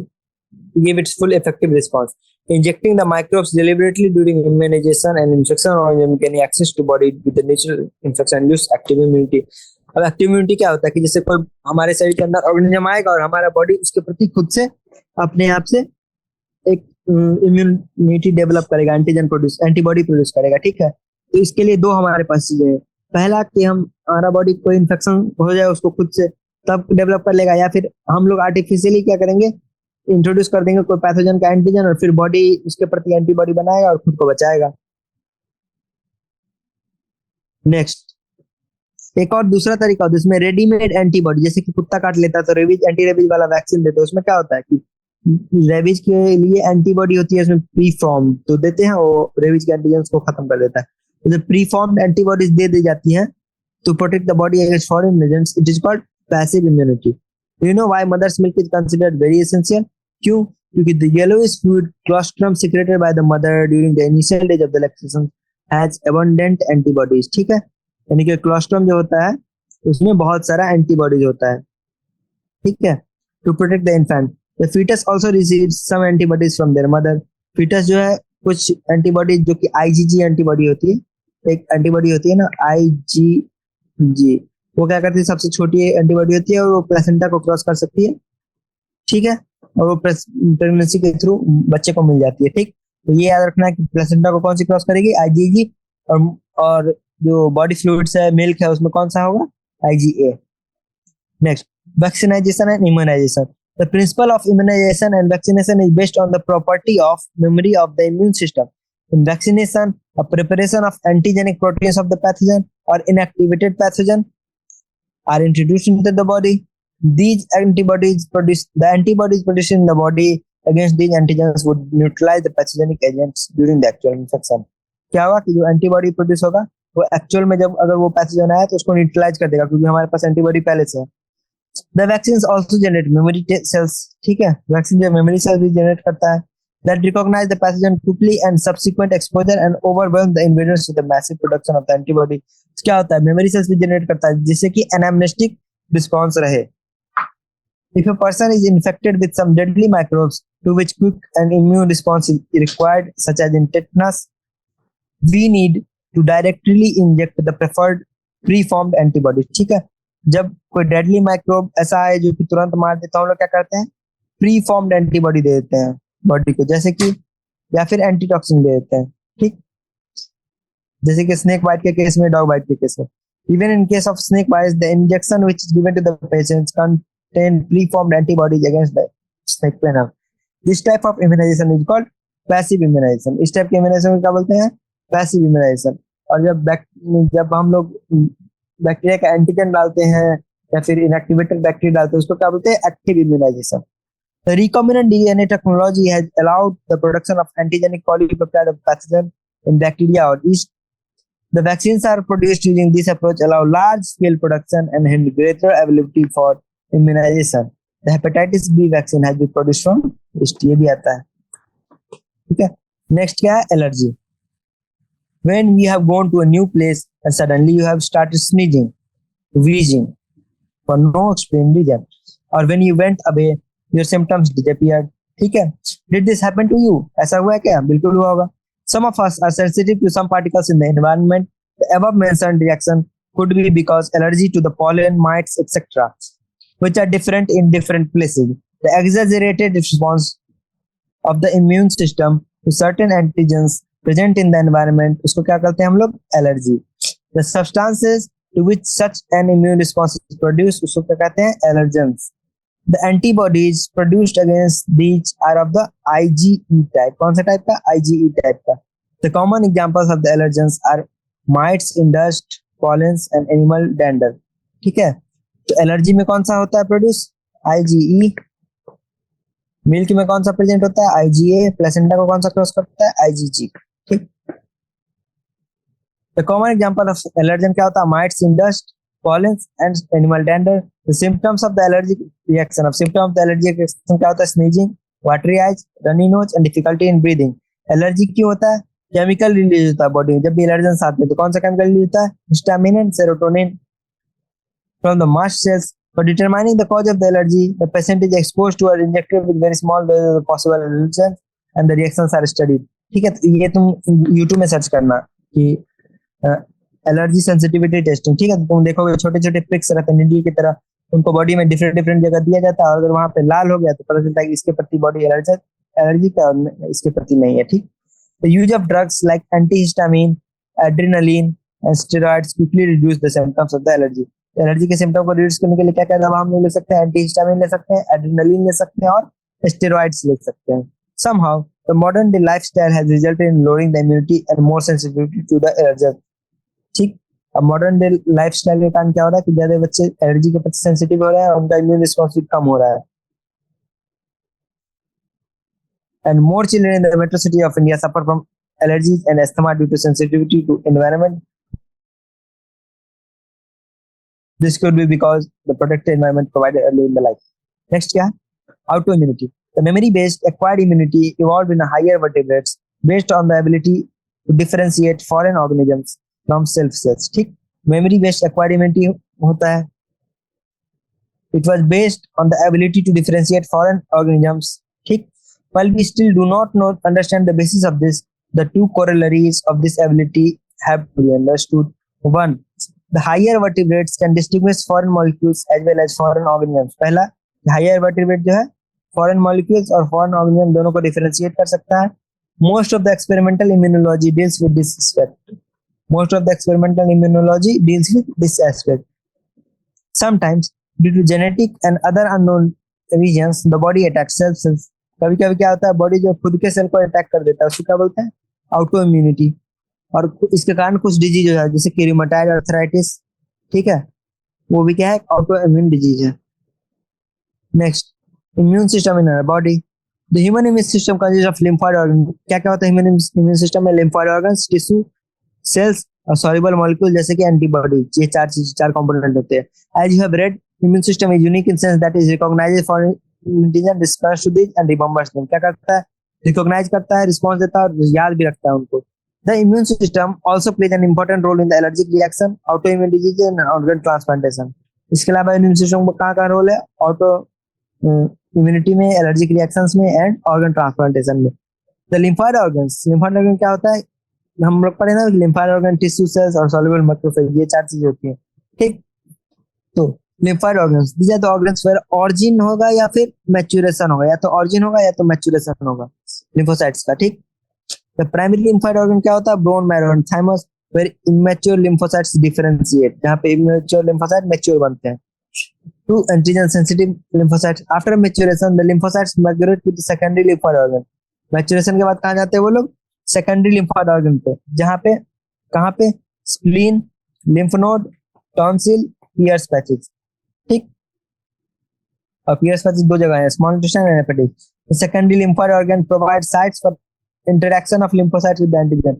give its full effective response. Injecting the microbes deliberately during immunization and infection or gaining access to body with the natural infection use active immunity. अब एक्टिव इम्यूनिटी क्या होता है कि जैसे कोई हमारे शरीर के अंदर ऑर्गेनिज्म आएगा और हमारा बॉडी उसके प्रति खुद से अपने आप से एक इम्यूनिटी डेवलप करेगा, एंटीबॉडी प्रोड्यूस करेगा. ठीक है. तो इसके लिए 2 हमारे पास चीजें हैं. पहला कि हमारा बॉडी कोई इन्फेक्शन हो जाए उसको खुद से तब डेवलप कर लेगा, या फिर हम लोग आर्टिफिशियली क्या करेंगे? इंट्रोड्यूस कर देंगे कोई पैथोजन का एंटीजन और फिर बॉडी उसके प्रति एंटीबॉडी बनाएगा और खुद को बचाएगा. नेक्स्ट, एक और दूसरा तरीका होता है इसमें रेडीमेड एंटीबॉडी. जैसे कि कुत्ता काट लेता है तो रेबीज एंटी रेबीज वाला वैक्सीन देते हैं. उसमें क्या होता है कि रेबीज के लिए एंटीबॉडी होती है, उसमें प्री फॉर्म तो देते हैं, वो रेबीज के एंटीजन्स को खत्म कर देता है. तो प्री फॉर्म्ड एंटीबॉडीज दे दी जाती हैं to protect the body against foreign agents. It is called passive immunity. You know why mother's milk is considered very essential? क्यों? क्योंकि the yellowish fluid colostrum secreted by the mother during the initial stage of the lactation has abundant antibodies. ठीक है. यानी कि क्लोस्ट्रम जो होता है उसमें बहुत सारा एंटीबॉडीज होता है, ठीक है, to protect the infant. The foetus also receives some antibodies from their mother. Foetus जो है कुछ एंटीबॉडी जो कि आईजीजी एंटीबॉडी होती है, एक एंटीबॉडी होती है ना आईजीजी, वो क्या करती है, सबसे छोटी एंटीबॉडी होती है और वो प्लेसेंटा को क्रॉस कर सकती है, ठीक है, और वो प्रेगनेंसी के थ्रू बच्चे को मिल जाती है, ठीक। तो ये याद रखना है कि प्लेसेंटा को कौन सी क्रॉस करेगी, आईजीजी, और जो बॉडी फ्लूइड्स है, मिल्क है, उसमें कौन सा होगा, IgA. Next, vaccination and immunization. The principle of immunization and vaccination is based on the property of memory of the immune system. In vaccination, a preparation of antigenic proteins of the pathogen or inactivated pathogen are introduced into the body. These antibodies the antibodies produced in the body against these antigens would neutralize the pathogenic agents during the actual infection. क्या होगा कि जो एंटीबॉडी प्रोड्यूस होगा वो एक्चुअल में जब अगर वो पैथोजन आया तो उसको न्यूट्रलाइज कर देगा, क्योंकि हमारे पास एंटीबॉडी पहले से है। The vaccines also generate memory cells, ठीक है, वैक्सीन जो मेमोरी सेल्स भी जनरेट करता है, that recognize the pathogen quickly and subsequent exposure and overwhelm the invaders with the massive production of the antibody. क्या होता है, मेमोरी सेल्स भी जनरेट करता है जिससे कि एनामनेस्टिक रिस्पांस रहे। If a person is infected with some deadly microbes to which quick and immune response is required, such as in tetanus, we need to directly inject the preferred preformed antibody, ठीक है। जब कोई डेडली माइक्रोब ऐसा है जो कि तुरंत मार देता है, हम लोग क्या करते हैं, प्री फॉर्म्ड एंटीबॉडी दे देते हैं बॉडी को, जैसे कि या फिर एंटीटॉक्सिन दे देते हैं, ठीक, जैसे कि स्नेक बाइट के केस में, डॉग बाइट के केस में। Even in case of snake bite, the injection which is given to the patients contain preformed antibodies against the snake venom. This type of immunisation is called passive immunisation. इस टाइप के इम्यूनाइजेशन को क्या बोलते हैं, पैसिव इम्यूनाइजेशन। और जब हम लोग बैक्टीरिया का एंटीजन डालते हैं या फिर इनएक्टिवेटेड बैक्टीरिया डालते हैं, उसको क्या बोलते हैं, active immunisation. The recombinant DNA technology has allowed the production of antigenic polypeptide of pathogen in bacteria or yeast. The vaccines are produced using this approach, allow large scale production and have greater availability for immunization. The hepatitis B vaccine has been produced from yeast, ये भी आता है, ठीक है। नेक्स्ट क्या है, allergy. When we have gone to a new place and suddenly you have started sneezing, wheezing for no explained reason, or when you went away, your symptoms disappeared, ठीक है। Did this happen to you? ऐसा हुआ है क्या? बिल्कुल हुआ होगा। Some of us are sensitive to some particles in the environment. The above mentioned reaction could be because allergy to the pollen, mites, etc., which are different in different places. The exaggerated response of the immune system to certain antigens present in the environment, उसको क्या कहते हैं हम लोग, allergy. The substances to which such an immune response is produced, उसको क्या कहते हैं, allergens. The antibodies produced against these are of the IgE type। कौन सा टाइप का, IgE टाइप का। The common examples of the allergens are mites in dust, pollens and animal dander, ठीक है। तो एलर्जी में कौन सा होता है प्रोड्यूस, IgE। मिल्क में कौन सा प्रेजेंट होता है, IgA। प्लेसेंटा को कौन सा क्रॉस करता है, IgG, ठीक। The common example of allergen क्या होता है, mites in dust, pollens and animal dander. The symptoms of the allergic reaction, of symptom of the allergic reaction क्या होता है, sneezing, watery eyes, runny nose and difficulty in breathing। Allergy क्यों होता है, केमिकल रिलीज होता है बॉडी में, जब भी एलर्जेंस आते हैं तो कौन सा केमिकल रिलीज होता है, histamine and serotonin from the mast cells। For determining the cause of the allergy, the patient is exposed to or injected with very small doses of possible allergen and the reactions are studied, ठीक है। तो ये तुम YouTube में सर्च करना कि एलर्जी सेंसिटिविटी टेस्टिंग, ठीक है। तो तुम देखोगे छोटे छोटे प्रिक्स रहते हैं नीडल की तरह, उनको बॉडी में डिफरेंट डिफरेंट जगह दिया जाता है, और अगर वहां पे लाल हो गया तो पता चलता है कि इसके प्रति बॉडी एलर्जी का और इसके प्रति नहीं है, ठीक। The use of drugs like antihistamine, adrenaline and steroids quickly reduce the symptoms of the allergy। Allergy के सिम्टम को रिड्यूस करने के लिए क्या क्या दवा हम ले सकते हैं, एंटीहिस्टामिन ले सकते हैं, एड्रेनालिन ले सकते हैं और स्टेरॉइड्स ले सकते हैं। Somehow the modern day lifestyle has resulted in lowering the immunity and more sensitivity to the allergen, ठीक। अब मॉडर्न डे लाइफस्टाइल के कारण क्या हो रहा है कि ज्यादा बच्चे एलर्जी के प्रति सेंसिटिव हो रहे हैं और उनका इम्यून रिस्पांस भी कम हो रहा है। And more children in the metro city of India suffer from allergies and asthma due to sensitivity to environment. This could be because the protected environment provided early in the life. Next क्या, autoimmunity। The memory-based acquired immunity evolved in a higher vertebrates based on the ability to differentiate foreign organisms from self cells, ठीक। memory based acquired immunity होता है. It was based on the ability to differentiate foreign organisms. ठीक. While we still do not understand the basis of this, the two corollaries of this ability have to be understood. One, the higher vertebrates can distinguish foreign molecules as well as foreign organisms. पहला, higher vertebrate जो है foreign molecules और foreign organism दोनों को differentiate कर सकता है. Most of the experimental immunology deals with this aspect. Most of the experimental immunology deals with this aspect. Sometimes, due to genetic and other unknown reasons, the body attacks cells. कभी कभी क्या होता है, बॉडी जो खुद के सेल को अटैक कर देता है उसको क्या बोलते हैं, ऑटो इम्यूनिटी. और इसके कारण कुछ डिजीज है जैसे कि रूमेटॉइड आर्थराइटिस, ठीक है, वो भी क्या है, ऑटो इम्यून डिजीज है. Next, immune system in body. The human immune system consist of lymphoid organ. क्या क्या होता है ह्यूमन इम्यून सिस्टम में, लिम्फोइड ऑर्गन्स, टिश्यू, सेल्स और सॉल्युबल मॉलिक्यूल जैसे कि एंटीबॉडी. ये चार कंपोनेंट होते हैं. As you have read, immune system is unique in sense that is recognised for intelligent response to this and remembers them. क्या करता है, रिकॉग्नाइज करता है, रिस्पांस देता है और याद भी रखता है उनको. The immune system also plays an important role in the allergic reaction, autoimmune disease and organ transplantation. इसके अलावा इम्यून सिस्टम का कहाँ रोल है, ऑटो इम्यूनिटी में, एलर्जिक रिएक्शंस में एंड ऑर्गन ट्रांसप्लांटेशन में. The lymphoid organs. Lymphoid organ क्या होता है, हम लोग पढ़े ना, लिम्फोइड ऑर्गन, टिश्यू सेल्स और सॉल्युबल मैक्रोफेज, ये चार चीजें होती है. ठीक. तो lymphoid organs, these are the organs where origin होगा या फिर मैच्योरेशन होगा, या तो ऑरिजिन होगा या तो मैच्योरेशन होगा लिम्फोसाइट्स का. ठीक. द प्राइमरी लिम्फोइड ऑर्गन क्या होता है, bone marrow and thymus, where immature lymphocytes differentiate, जहां पे इमेच्योर लिम्फोसाइट मैच्योर बनते हैं. To antigen sensitive lymphocytes. After maturation the lymphocytes migrate to the secondary lymphoid organ. Maturation के बाद कहां जाते हैं वो लोग, सेकेंडरी लिम्फोइड ऑर्गन पे, जहां पे, कहां पे, spleen, lymph node, tonsil, Peyer's patches. ठीक. और पियर्स पैचेस दो जगह है, small intestine and hepatic. Secondary lymphoid organ provide sites for interaction of lymphocytes with antigen.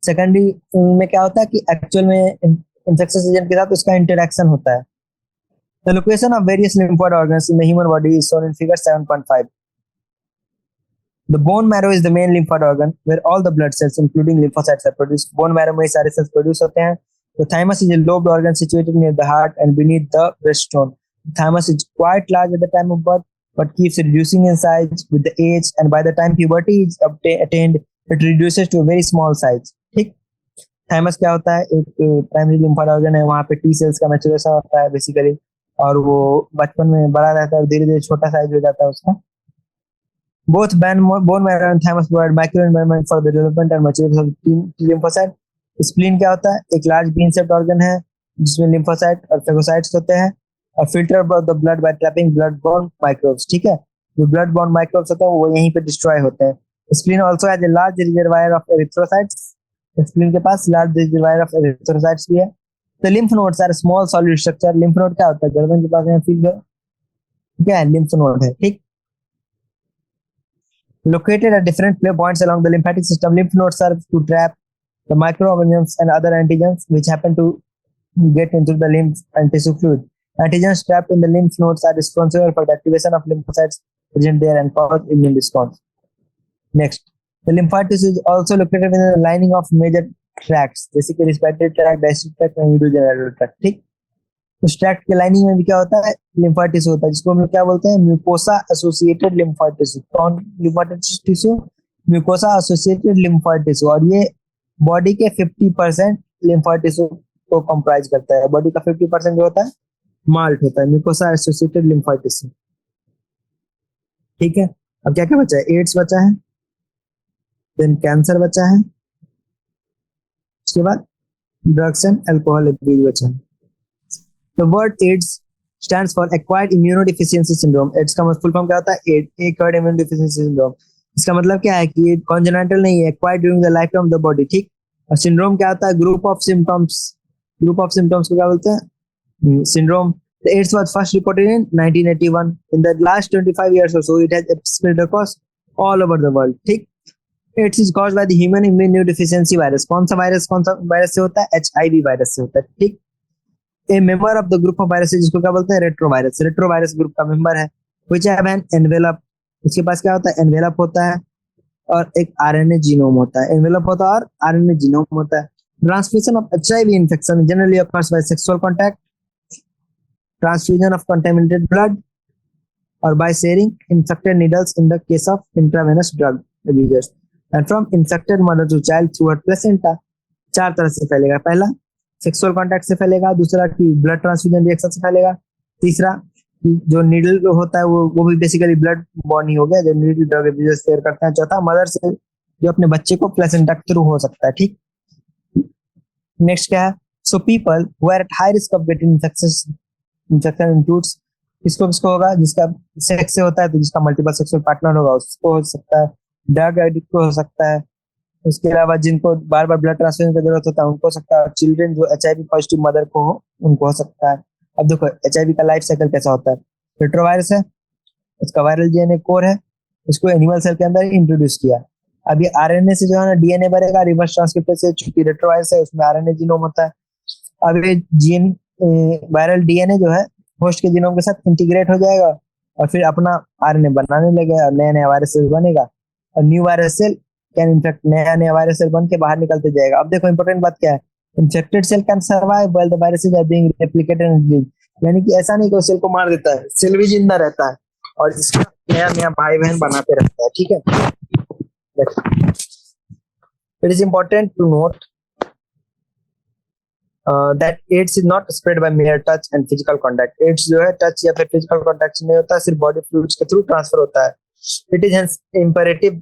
Secondary में क्या होता है कि एक्चुअल में इंफेक्शियस एजेंट के साथ उसका इंटरेक्शन होता है. The location of various lymphoid organs in the human body is shown in figure 7.5. The bone marrow is the main lymphoid organ where all the blood cells including lymphocytes are produced. Bone marrow में सारे cells produce होते हैं. The thymus is a lobed organ situated near the heart and beneath the breastbone. The thymus is quite large at the time of birth but keeps reducing in size with the age, and by the time puberty is attained, it reduces to a very small size. ठीक. thymus क्या होता है, एक प्राइमरी लिम्फोइड ऑर्गन है, वहां पे टी सेल्स का मैच्योरेशन होता है बेसिकली, और वो बचपन में बड़ा रहता है और धीरे धीरे छोटा साइज हो जाता है उसका. Both bone marrow and thymus provide microenvironment for the development and maturity of T lymphocyte. Spleen क्या होता है, एक लार्ज बीन शेप्ड ऑर्गन है जिसमें लिम्फोसाइट और फेगोसाइट्स होते हैं, और filter the blood bye trapping blood born microbes. ठीक है, जो ब्लड बॉर्न माइक्रोब्स होते हैं वो यहीं पे डिस्ट्रॉय होते हैं. Spleen also has a large reservoir of erythrocytes. Spleen के पास लार्ज रिजर्वायर ऑफ एरिथ्रोसाइट्स भी है. The lymph nodes are small solid structure. lymph node क्या होता है, गर्दन के पास है, फील क्या है, lymph node है. ठीक. Located at different points along the lymphatic system, lymph nodes serve to trap the microorganisms and other antigens which happen to get into the lymph and tissue fluid. Antigens trapped in the lymph nodes are responsible for the activation of lymphocytes present there and cause immune response. Next, the lymphatic tissue is also located within the lining of major tracts जैसे कि रिस्पिरेटरी ट्रैक्ट, डाइजेस्टिव ट्रैक्ट और यूरोजेनिटल ट्रैक्ट. ठीक. उस ट्रैक्ट के लाइनिंग में भी क्या होता है, लिम्फोइड टिश्यू होता है जिसको हम लोग क्या बोलते हैं, म्यूकोसा एसोसिएटेड लिम्फोइड टिश्यू. कौन lymphoid tissue, mucosa associated lymphoid tissue. और ये बॉडी के 50% लिम्फोइड टिश्यू को कंप्राइज करता है. बॉडी का 50% जो होता है माल्ट होता है, म्यूकोसा एसोसिएटेड लिम्फोइड टिश्यू. ठीक है. अब क्या क्या बचा है, एड्स बचा है, देन कैंसर बचा है, उसके बाद ड्रग्स एंड अल्कोहल अब्यूज बचा है. The word AIDS stands for acquired immunodeficiency syndrome. AIDS का फुल फॉर्म क्या होता है, एक्वायर्ड इम्यूनोडेफिशिएंसी सिंड्रोम. इसका मतलब क्या है कि कॉन्जेनिटल नहीं है, acquired during the lifetime of the body. ठीक. और सिंड्रोम क्या होता है, group of symptoms. Group of symptoms को क्या बोलते हैं, syndrome. The AIDS was first reported in 1981. In the last 25 years or so it has spread across all over the world. ठीक. It is caused by the human immunodeficiency virus. कौन सा वायरस से होता है, HIV वायरस से होता है. ठीक. A member of the group of viruses जिसको क्या बोलते हैं, रेट्रोवायरस. रेट्रोवायरस ग्रुप का मेंबर है. Which have an envelope. इसके पास क्या होता है, एनवेलप होता है और एक RNA जीनोम होता है. एनवेलप होता है और RNA जीनोम होता है. Transmission of HIV infection generally occurs by sexual contact transfusion of contaminated blood, or by sharing infected needles in the case of intravenous drug abusers, and from infected mother to child through her placenta. 4 तरह से फैलेगा। पहला सेक्सुअल कांटेक्ट से फैलेगा, दूसरा कि ब्लड ट्रांसफ्यूजन रिएक्शन से फैलेगा, तीसरा कि जो नीडल होता है वो भी बेसिकली ब्लड बॉर्न ही हो गया, जो नीडल ड्रग एब्यूजर शेयर करते हैं, चौथा मदर से जो अपने बच्चे को प्लेसेंटा के थ्रू हो सकता है। ठीक, नेक्स्ट क्या है? So people who are at high risk of getting infection includes, किसको होगा? जिसका सेक्स से होता है तो जिसका मल्टीपल सेक्सुअल पार्टनर होगा उसको हो सकता है, ड्रग एडिक्ट को हो सकता है, उसके अलावा जिनको बार बार ब्लड ट्रांसफ्यूजन की जरूरत होता है उनको हो सकता है, चिल्ड्रन जो HIV पॉजिटिव मदर को हो उनको हो सकता है। अब देखो HIV का लाइफ साइकिल कैसा होता है। रेट्रोवायरस है, उसका वायरल DNA कोर है, उसको एनिमल सेल के अंदर इंट्रोड्यूस किया। अब ये RNA से जो है ना DNA बनेगा रिवर्स ट्रांसक्रिप्शन से, चूंकि रेट्रोवायरस है उसमें RNA जीनोम होता है। अब ये जीन वायरल DNA जो है होस्ट के जीनोम के साथ इंटीग्रेट हो जाएगा और फिर अपना RNA बनाने लगेगा और नया वायरस सेल बनेगा, और new virus cell can infect, नया वायरस सेल बन के बाहर निकलते जाएगा। अब देखो इंपॉर्टेंट बात क्या है, infected cell can survive while the viruses are being replicated and delete, यानी कि ऐसा नहीं कि सेल को मार देता है, सेल भी जिंदा रहता है और इसका नया भाई बहन बनाते रहता है। ठीक है, it is important to note that AIDS is not spread by mere touch and physical contact. AIDS जो है टच या फिर फिजिकल कॉन्टैक्ट से नहीं होता, सिर्फ बॉडी फ्लूइड्स के थ्रू ट्रांसफर होता है। It is hence imperative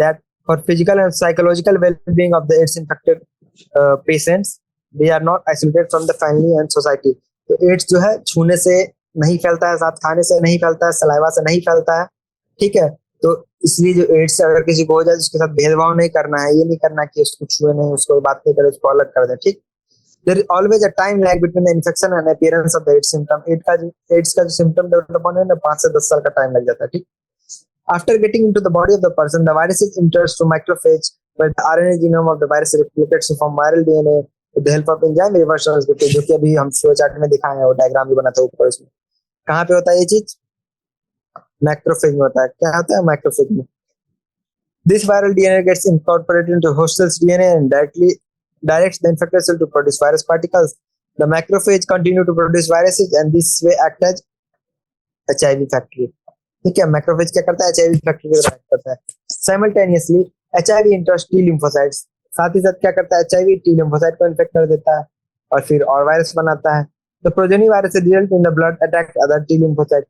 that for physical and psychological well-being of the AIDS infected patients, they are not isolated from the family and society. तो AIDS जो है छूने से नहीं फैलता है, साथ खाने से नहीं फैलता है, सलाइवा से नहीं फैलता है। ठीक है, तो इसलिए जो AIDS अगर किसी को हो जाए उसके साथ भेदभाव नहीं करना है, ये नहीं करना कि उसको छुए नहीं, उसको बात नहीं करे, उसको अलग कर दे। ठीक, there is always a time lag between the infection and appearance of the AIDS symptom. AIDS का जो symptom develop होने में 5 से 10 साल का टाइम लग जाता है। ठीक, after getting into the body of the person, the virus is enters to macrophage where the RNA genome of the virus replicates to form viral DNA with the help of enzyme reverse transcriptase, जो कि अभी हम फ्लो चार्ट में दिखाए हैं, वो डायग्राम भी बना था ऊपर। इसमें कहाँ पे होता है ये चीज? मैक्रोफेज में होता है। क्या होता है मैक्रोफेज में? This viral DNA gets incorporated into host cell's DNA and directs the infected cell to produce virus particles. The macrophage continue to produce viruses and this way act as HIV factory. ठीक है, मैक्रोफेज क्या करता है? HIV फैक्टरी की तरह एक्ट करता है। Simultaneously, HIV enters T lymphocytes. साथ ही साथ क्या करता है? HIV T lymphocyte को इन्फेक्ट कर देता है और फिर और वायरस बनाता है। The progeny virus result in the blood attack other T lymphocytes.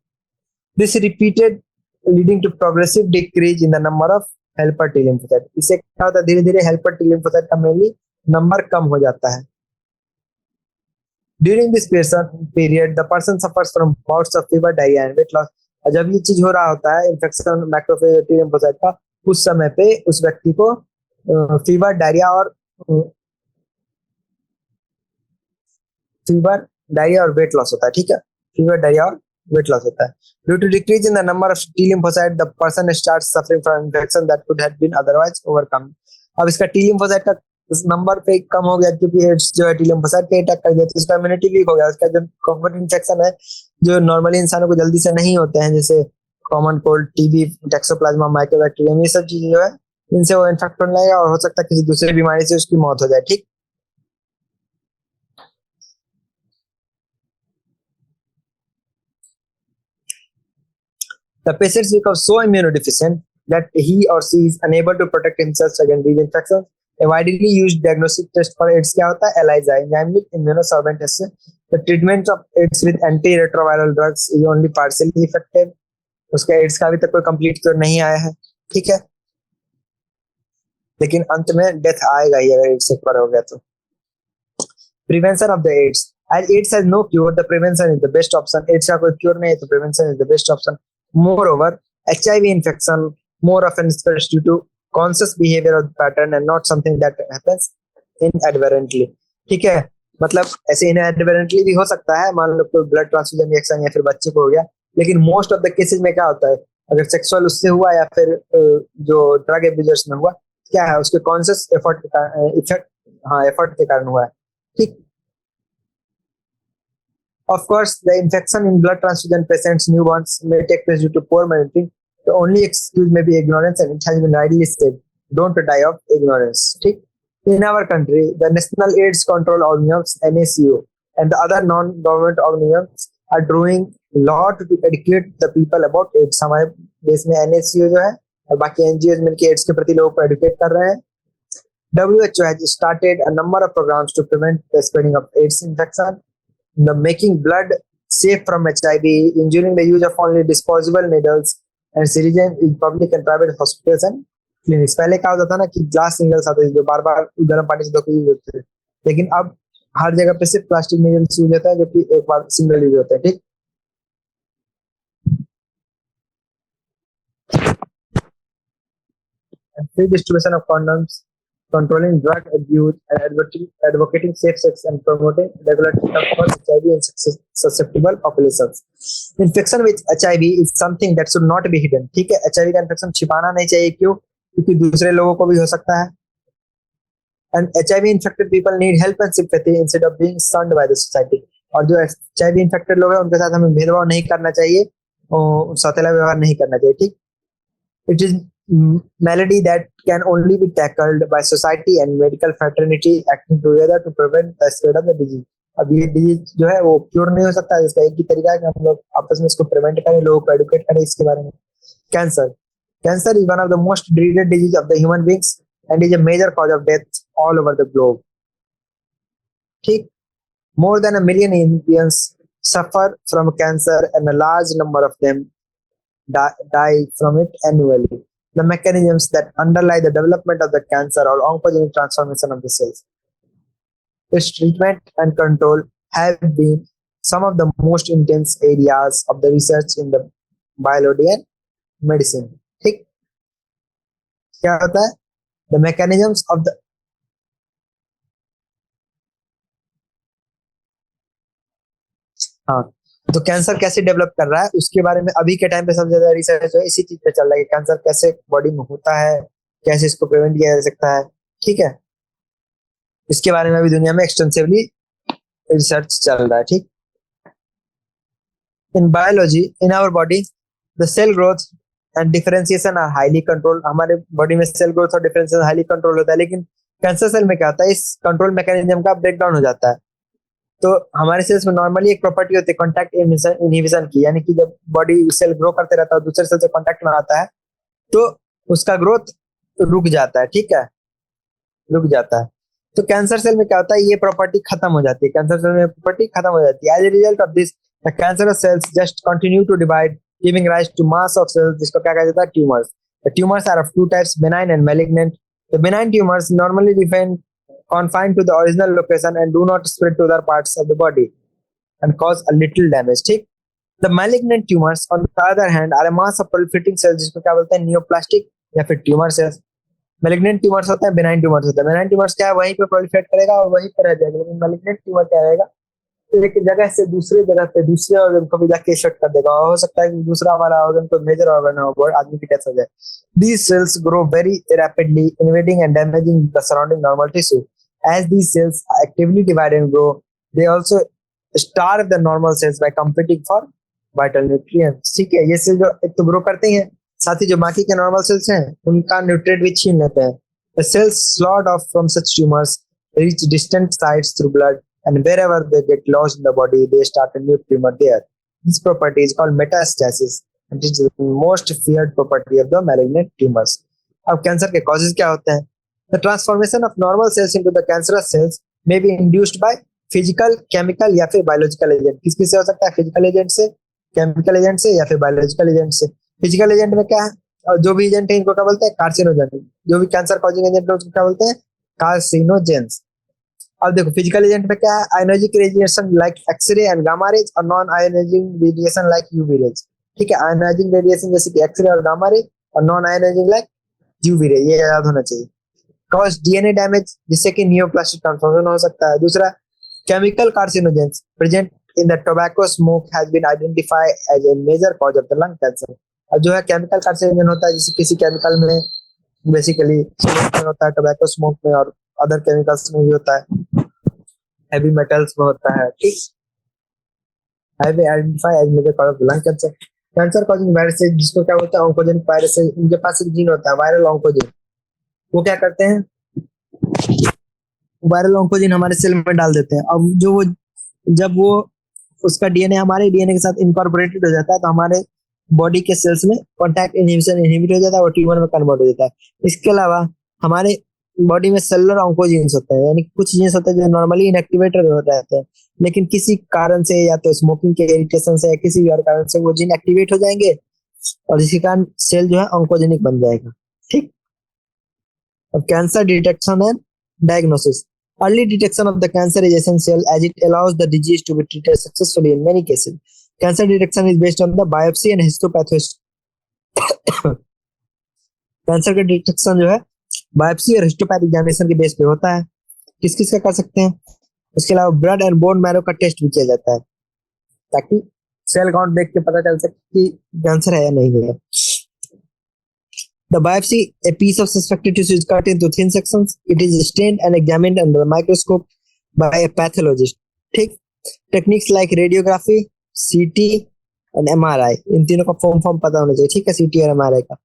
This repeated leading to progressive decrease in the number of helper T lymphocytes. इससे क्या होता है? धीरे धीरे helper T lymphocyte का मेनली नंबर कम हो जाता है। During this period, the person suffers from bouts of fever, diarrhea and weight loss. जब ये चीज हो रहा होता है इन्फेक्शन मैक्रोफेज टी लिम्फोसाइट का, उस समय पे उस व्यक्ति को फीवर, डायरिया और वेट लॉस होता है। ठीक है, फीवर, डायरिया और वेट लॉस होता है। Due to decrease in the number of T lymphocyte, the person starts suffering from infection that could have been otherwise overcome. अब इसका टी लिम्फोसाइट का इस नंबर पे कम हो गया क्योंकि एड्स जो है टी लिम्फोसाइट पे अटैक कर दिया, तो इसका इम्यूनिटी वीक हो गया। उसका जो कॉमन इन्फेक्शन है जो नॉर्मली इंसानों को जल्दी से नहीं होते हैं, जैसे कॉमन कोल्ड, टीबी, टैक्सोप्लाज्मा, माइकोबैक्टीरियम, ये सब चीजें जो है इनसे वो इन्फेक्ट होने लगेगा और हो सकता है किसी दूसरी बीमारी से उसकी मौत हो जाए। ठीक, the patient becomes so immunodeficient that he or she is unable to protect himself against these infections. A widely used diagnostic test for AIDS क्या होता है? ELISA, enzymatic immunosorbent test. The treatment of AIDS with antiretroviral drugs is only partially effective. उसका AIDS का अभी तक कोई complete cure नहीं आया है। ठीक है, लेकिन अंत में डेथ आएगा ही अगर AIDS एक बार हो गया तो। Prevention of the AIDS. As AIDS has no cure, the prevention is the best option. AIDS का कोई cure नहीं है तो prevention is the best option. Moreover, HIV infection more often spreads due to conscious behavior of the pattern and not something that happens inadvertently. ठीक है, मतलब ऐसे inadvertently भी हो सकता है, मान लो कोई ब्लड ट्रांसफ्यूजन रिएक्शन या फिर बच्चे को हो गया, लेकिन मोस्ट ऑफ द केसेस में क्या होता है, अगर सेक्सुअल उससे हुआ या फिर जो ड्रग एब्यूजर्स में हुआ, क्या है उसके कॉन्शियस एफर्ट के कारण हुआ है। ठीक, of course the infection in blood transfusion patients newborns may take place due to poor monitoring. The only excuse may be ignorance and it has been widely said, don't die of ignorance. ठीक, in our country the National AIDS Control Organism NACO and the other non-government organisms are doing lot to educate the people about AIDS. हमारे देश में NSCO जो है और बाकी NGOs मिलकर AIDS के प्रति लोगों को educate कर रहे हैं. WHO has started a number of programs to prevent the spreading of AIDS infection, making blood safe from HIV, ensuring the use of only disposable needles and syringes in public and private hospitals and clinics. पहले क्या होता था ना कि ग्लास निडल्स आते थे जो बार बार गर्म पानी से धो के यूज होते थे, लेकिन अब हर जगह पे सिर्फ प्लास्टिक निडल्स यूज होता है जो कि एक बार सिंगल यूज होता है. ठीक, and free distribution of condoms, controlling drug abuse, and advocating safe sex and promoting regular checkup for HIV and susceptible populations. Infection with HIV is something that should not be hidden. ठीक है, HIV का इन्फेक्शन छिपाना नहीं चाहिए. क्यों? क्योंकि दूसरे लोगों को भी हो सकता है. And HIV infected people need help and sympathy instead of being shunned by the society. और जो HIV infected लोग हैं उनके साथ हमें भेदभाव नहीं करना चाहिए और सौतेला व्यवहार नहीं करना चाहिए. ठीक, it is malady that can only be tackled by society and medical fraternity acting together to prevent the spread of the disease. अब ये डिजीज जो है वो क्योर नहीं हो सकता. इसका एक ही तरीका है कि हम लोग आपस में इसको प्रिवेंट करें, लोगों को एडुकेट करें इसके बारे में. Cancer. Cancer is one of the most dreaded disease of the human beings and is a major cause of death all over the globe. ठीक, more than 1 million Indians suffer from cancer and a large number of them die from it annually. The mechanisms that underlie the development of the cancer or oncogenic transformation of the cells, its treatment and control have been some of the most intense areas of the research in the biology and medicine. ठीक, क्या होता है? The mechanisms of the हाँ, तो कैंसर कैसे डेवलप कर रहा है उसके बारे में अभी के टाइम पे सबसे ज्यादा रिसर्च है इसी चीज पे चल रहा है कि कैंसर कैसे बॉडी में होता है, कैसे इसको प्रिवेंट किया जा सकता है. ठीक है, इसके बारे में अभी दुनिया में एक्सटेंसिवली रिसर्च चल रहा है. ठीक, in biology in our body the cell growth and differentiation are highly control. हमारे बॉडी में सेल ग्रोथ और डिफरेंशिएशन हाईली कंट्रोल होता है, लेकिन कैंसर सेल में क्या होता है, इस कंट्रोल मैकेनिज्म का ब्रेकडाउन हो जाता है. तो हमारे सेल्स में नॉर्मली एक प्रॉपर्टी होती है कांटेक्ट इनहिबिशन की, यानी कि जब बॉडी सेल ग्रो करते रहता है दूसरे सेल से कांटेक्ट में आता है तो उसका ग्रोथ रुक जाता है. ठीक है, रुक जाता है. तो कैंसर सेल में क्या होता है, ये प्रॉपर्टी खत्म हो जाती है. कैंसर सेल में प्रॉपर्टी खत्म हो जाती है. As a result of this the cancerous cells just continue to divide giving rise to mass of cells, जिसको क्या कहा जाता है, tumours. The tumours are of two types, benign and malignant. The benign tumours normally define confined to the original location and do not spread to other parts of the body and cause a little damage. ठीक, the malignant tumors on the other hand are a mass of proliferating cells जिसको क्या बोलते हैं, नियोप्लास्टिक या फिर ट्यूमर सेल्स. malignant tumors होता है, benign tumors होता है. benign tumors क्या है, वहीं पे proliferate करेगा और वहीं पे रह जाएगा, लेकिन malignant tumor क्या रहेगा, एक जगह से दूसरे जगह पे दूसरे ऑर्गन को भी जाके इफेक्ट कर देगा. हो सकता है कि दूसरा हमारा ऑर्गन को मेजर ऑर्गन हो, आदमी की डेथ हो जाए. These cells grow very rapidly, invading and damaging the surrounding normal tissue. As these cells actively divide and grow, they also starve the normal cells by competing for vital nutrients. ठीक है, ये सेल जो एक तो ग्रो करते हैं, साथ ही जो बाकी के नॉर्मल सेल्स हैं उनका न्यूट्रिएंट भी छीन लेते हैं. The cells slowed off from such tumors reach distant sites through blood, and wherever they get lost in the body, they start a new tumor there. This property is called metastasis, and it is the most feared property of the malignant tumors. अब कैंसर के कॉजेज क्या होते हैं? The transformation of normal cells into the cancerous cells may be induced by physical, chemical या फिर biological agent. किस किस से हो सकता है? Physical agent से, chemical agent से या फिर biological agent से. Physical agent में क्या है, और जो भी एजेंट है इनको क्या बोलते हैं, कार्सिनोजेन. जो भी कैंसर कॉजिंग एजेंट है उसको क्या बोलते हैं, कार्सिनोजेंस. अब देखो फिजिकल एजेंट में क्या है, ionising radiation like X-ray and gamma rays और non ionising radiation like UV rays. ठीक है, आयोनाइजिंग रेडिएशन जैसे कि एक्सरे और गामा रे, और non ionizing like UV ray, ये याद होना चाहिए. कॉज डीएनए डैमेज जिससे कि नियोप्लास्टिक ट्रांसफॉर्मेशन हो सकता है. दूसरा, chemical carcinogens present in the tobacco smoke has been identified as a major cause of the lung cancer. अब जो है केमिकल कार्सिनोजन होता है, जैसे किसी केमिकल में बेसिकली होता है, टोबैको स्मोक में और अदर केमिकल्स में भी होता है, हेवी मेटल्स में होता है. ठीक, have been identified as major cause of the lung cancer. Cancer causing viruses जिसको क्या बोलते हैं, ऑन्कोजेनिक वायरसेस, इनके पास एक जीन होता है वायरल ऑन्कोजीन. वो क्या करते हैं, वायरल ऑन्कोजीन हमारे सेल में डाल देते हैं. अब जो वो जब वो उसका डीएनए हमारे डीएनए के साथ इनकॉर्पोरेटेड हो जाता है, तो हमारे बॉडी के सेल्स में कॉन्टैक्ट इनहिबिशन इनहिबिट हो जाता है और ट्यूमर में कन्वर्ट हो जाता है। इसके अलावा हमारे बॉडी में सेलुलर ऑन्कोजीन्स होते हैं, यानी कुछ जीन्स होते हैं जो नॉर्मली इनएक्टिवेटेड रहते हैं, लेकिन किसी कारण से या तो स्मोकिंग के इरिटेशन से या किसी भी और कारण से वो जीन एक्टिवेट हो जाएंगे और इसी कारण सेल जो है ऑन्कोजेनिक बन जाएगा। ठीक। अब cancer detection and diagnosis. Early detection of the cancer is essential as it allows the disease to be treated successfully in many cases. Cancer detection is based on the biopsy and histopathology. Cancer का डिटेक्शन जो है बायोप्सी और हिस्टोपैथिक एग्जामिनेशन के बेस पे होता है। किस किस का कर सकते हैं? उसके अलावा ब्लड एंड बोन मैरो का टेस्ट भी किया जाता है ताकि सेल काउंट देख के पता चल सके कि कैंसर है या नहीं है। The biopsy, a piece of suspected tissue, is cut into thin sections. It is stained and examined under the microscope by a pathologist. ठीक। टेक्निक्स लाइक रेडियोग्राफी, सीटी एंड एमआरआई, इन तीनों का फॉर्म पता होना चाहिए। ठीक है, सीटी और एमआरआई का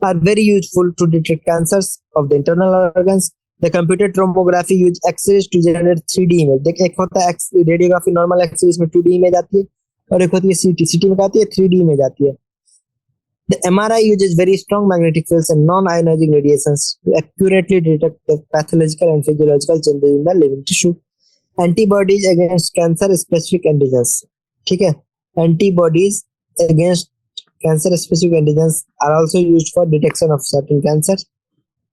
are very useful to detect cancers of the internal organs. The computed tomography use X-rays to generate 3D image. देख, एक होता है रेडियोग्राफी नॉर्मल एक्स-रेज में 2D इमेज आती है और एक होती है सीटी में आती है 3D इमेज आती है। The MRI uses very strong magnetic fields and non-ionizing radiations to accurately detect the pathological and physiological changes in the living tissue. Antibodies against cancer specific antigens. ठीक है, antibodies against cancer specific antigens are also used for detection of certain cancers.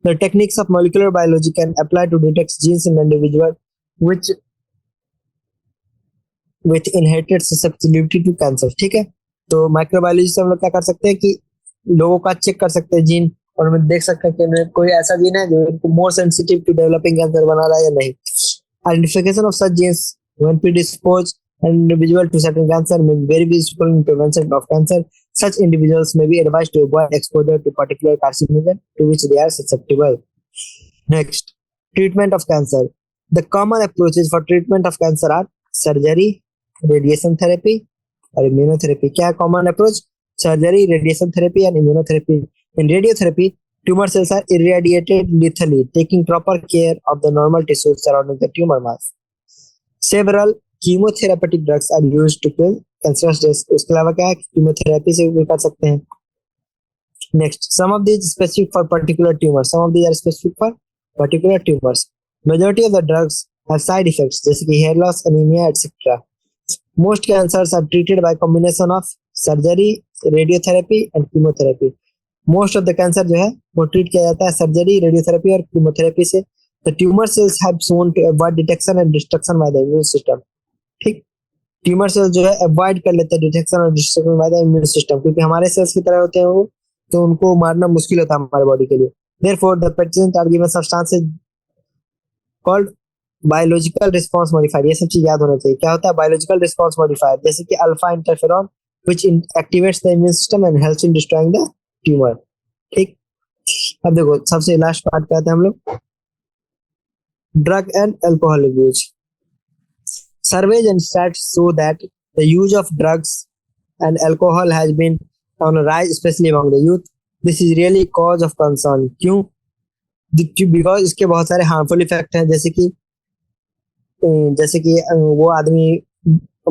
The techniques of molecular biology can apply to detect genes in individual which with inherited susceptibility to cancer. ठीक है, तो माइक्रोबायोलॉजी से हम लोग क्या कर सकते हैं कि लोगों का चेक कर सकते हैं जीन और हम देख सकते हैं कि कोई ऐसा जीन है जो इनको more sensitive to developing cancer बना रहा है या नहीं। Identification of such genes when predisposed an individual to certain cancer may be very useful in prevention of cancer. Such individuals may be advised to avoid exposure to particular carcinogen to which they are susceptible. Next, treatment of cancer. The common approaches for treatment of cancer are surgery, radiation therapy, और immunotherapy. क्या common approach? Surgery, radiation therapy, and immunotherapy. In radiotherapy, tumor cells are irradiated lethally, taking proper care of the normal tissues surrounding the tumor mass. Several chemotherapeutic drugs are used to kill cancerous cells. उसके अलावा क्या है, कीमोथेरेपी से भी कर सकते हैं। Next, some of these specific for particular tumors. Some of these are specific for particular tumors. Majority of the drugs have side effects, जैसे कि hair loss, anemia, etc. Most cancers are treated by combination of surgery, radiotherapy and chemotherapy. Most of the cancer जो है वो ट्रीट किया जाता है सर्जरी, रेडियोथेरेपी और कीमोथेरेपी से। The tumor cells have shown to avoid detection and destruction by the immune system. ठीक, ट्यूमर सेल्स जो है अवॉइड कर लेते हैं डिटेक्शन और destruction by the immune system, क्योंकि हमारे सेल्स की तरह होते हैं वो, तो उनको मारना मुश्किल होता है हमारे बॉडी के लिए। Therefore the patient are given substances called biological response modifier. ये सब चीज याद होना चाहिए। क्या होता है बायोलॉजिकल रिस्पांस मॉडिफायर? जैसे कि alpha interferon which activates the immune system and helps in destroying the tumour. ठीक, अब देखो सबसे लास्ट पार्ट पे आते हैं हम लोग, drug and alcohol use. Surveys and stats show that the use of drugs and alcohol has been on a rise, especially among the youth. This is really cause of concern. क्यों? Because इसके बहुत सारे harmful effect हैं, जैसे कि वो आदमी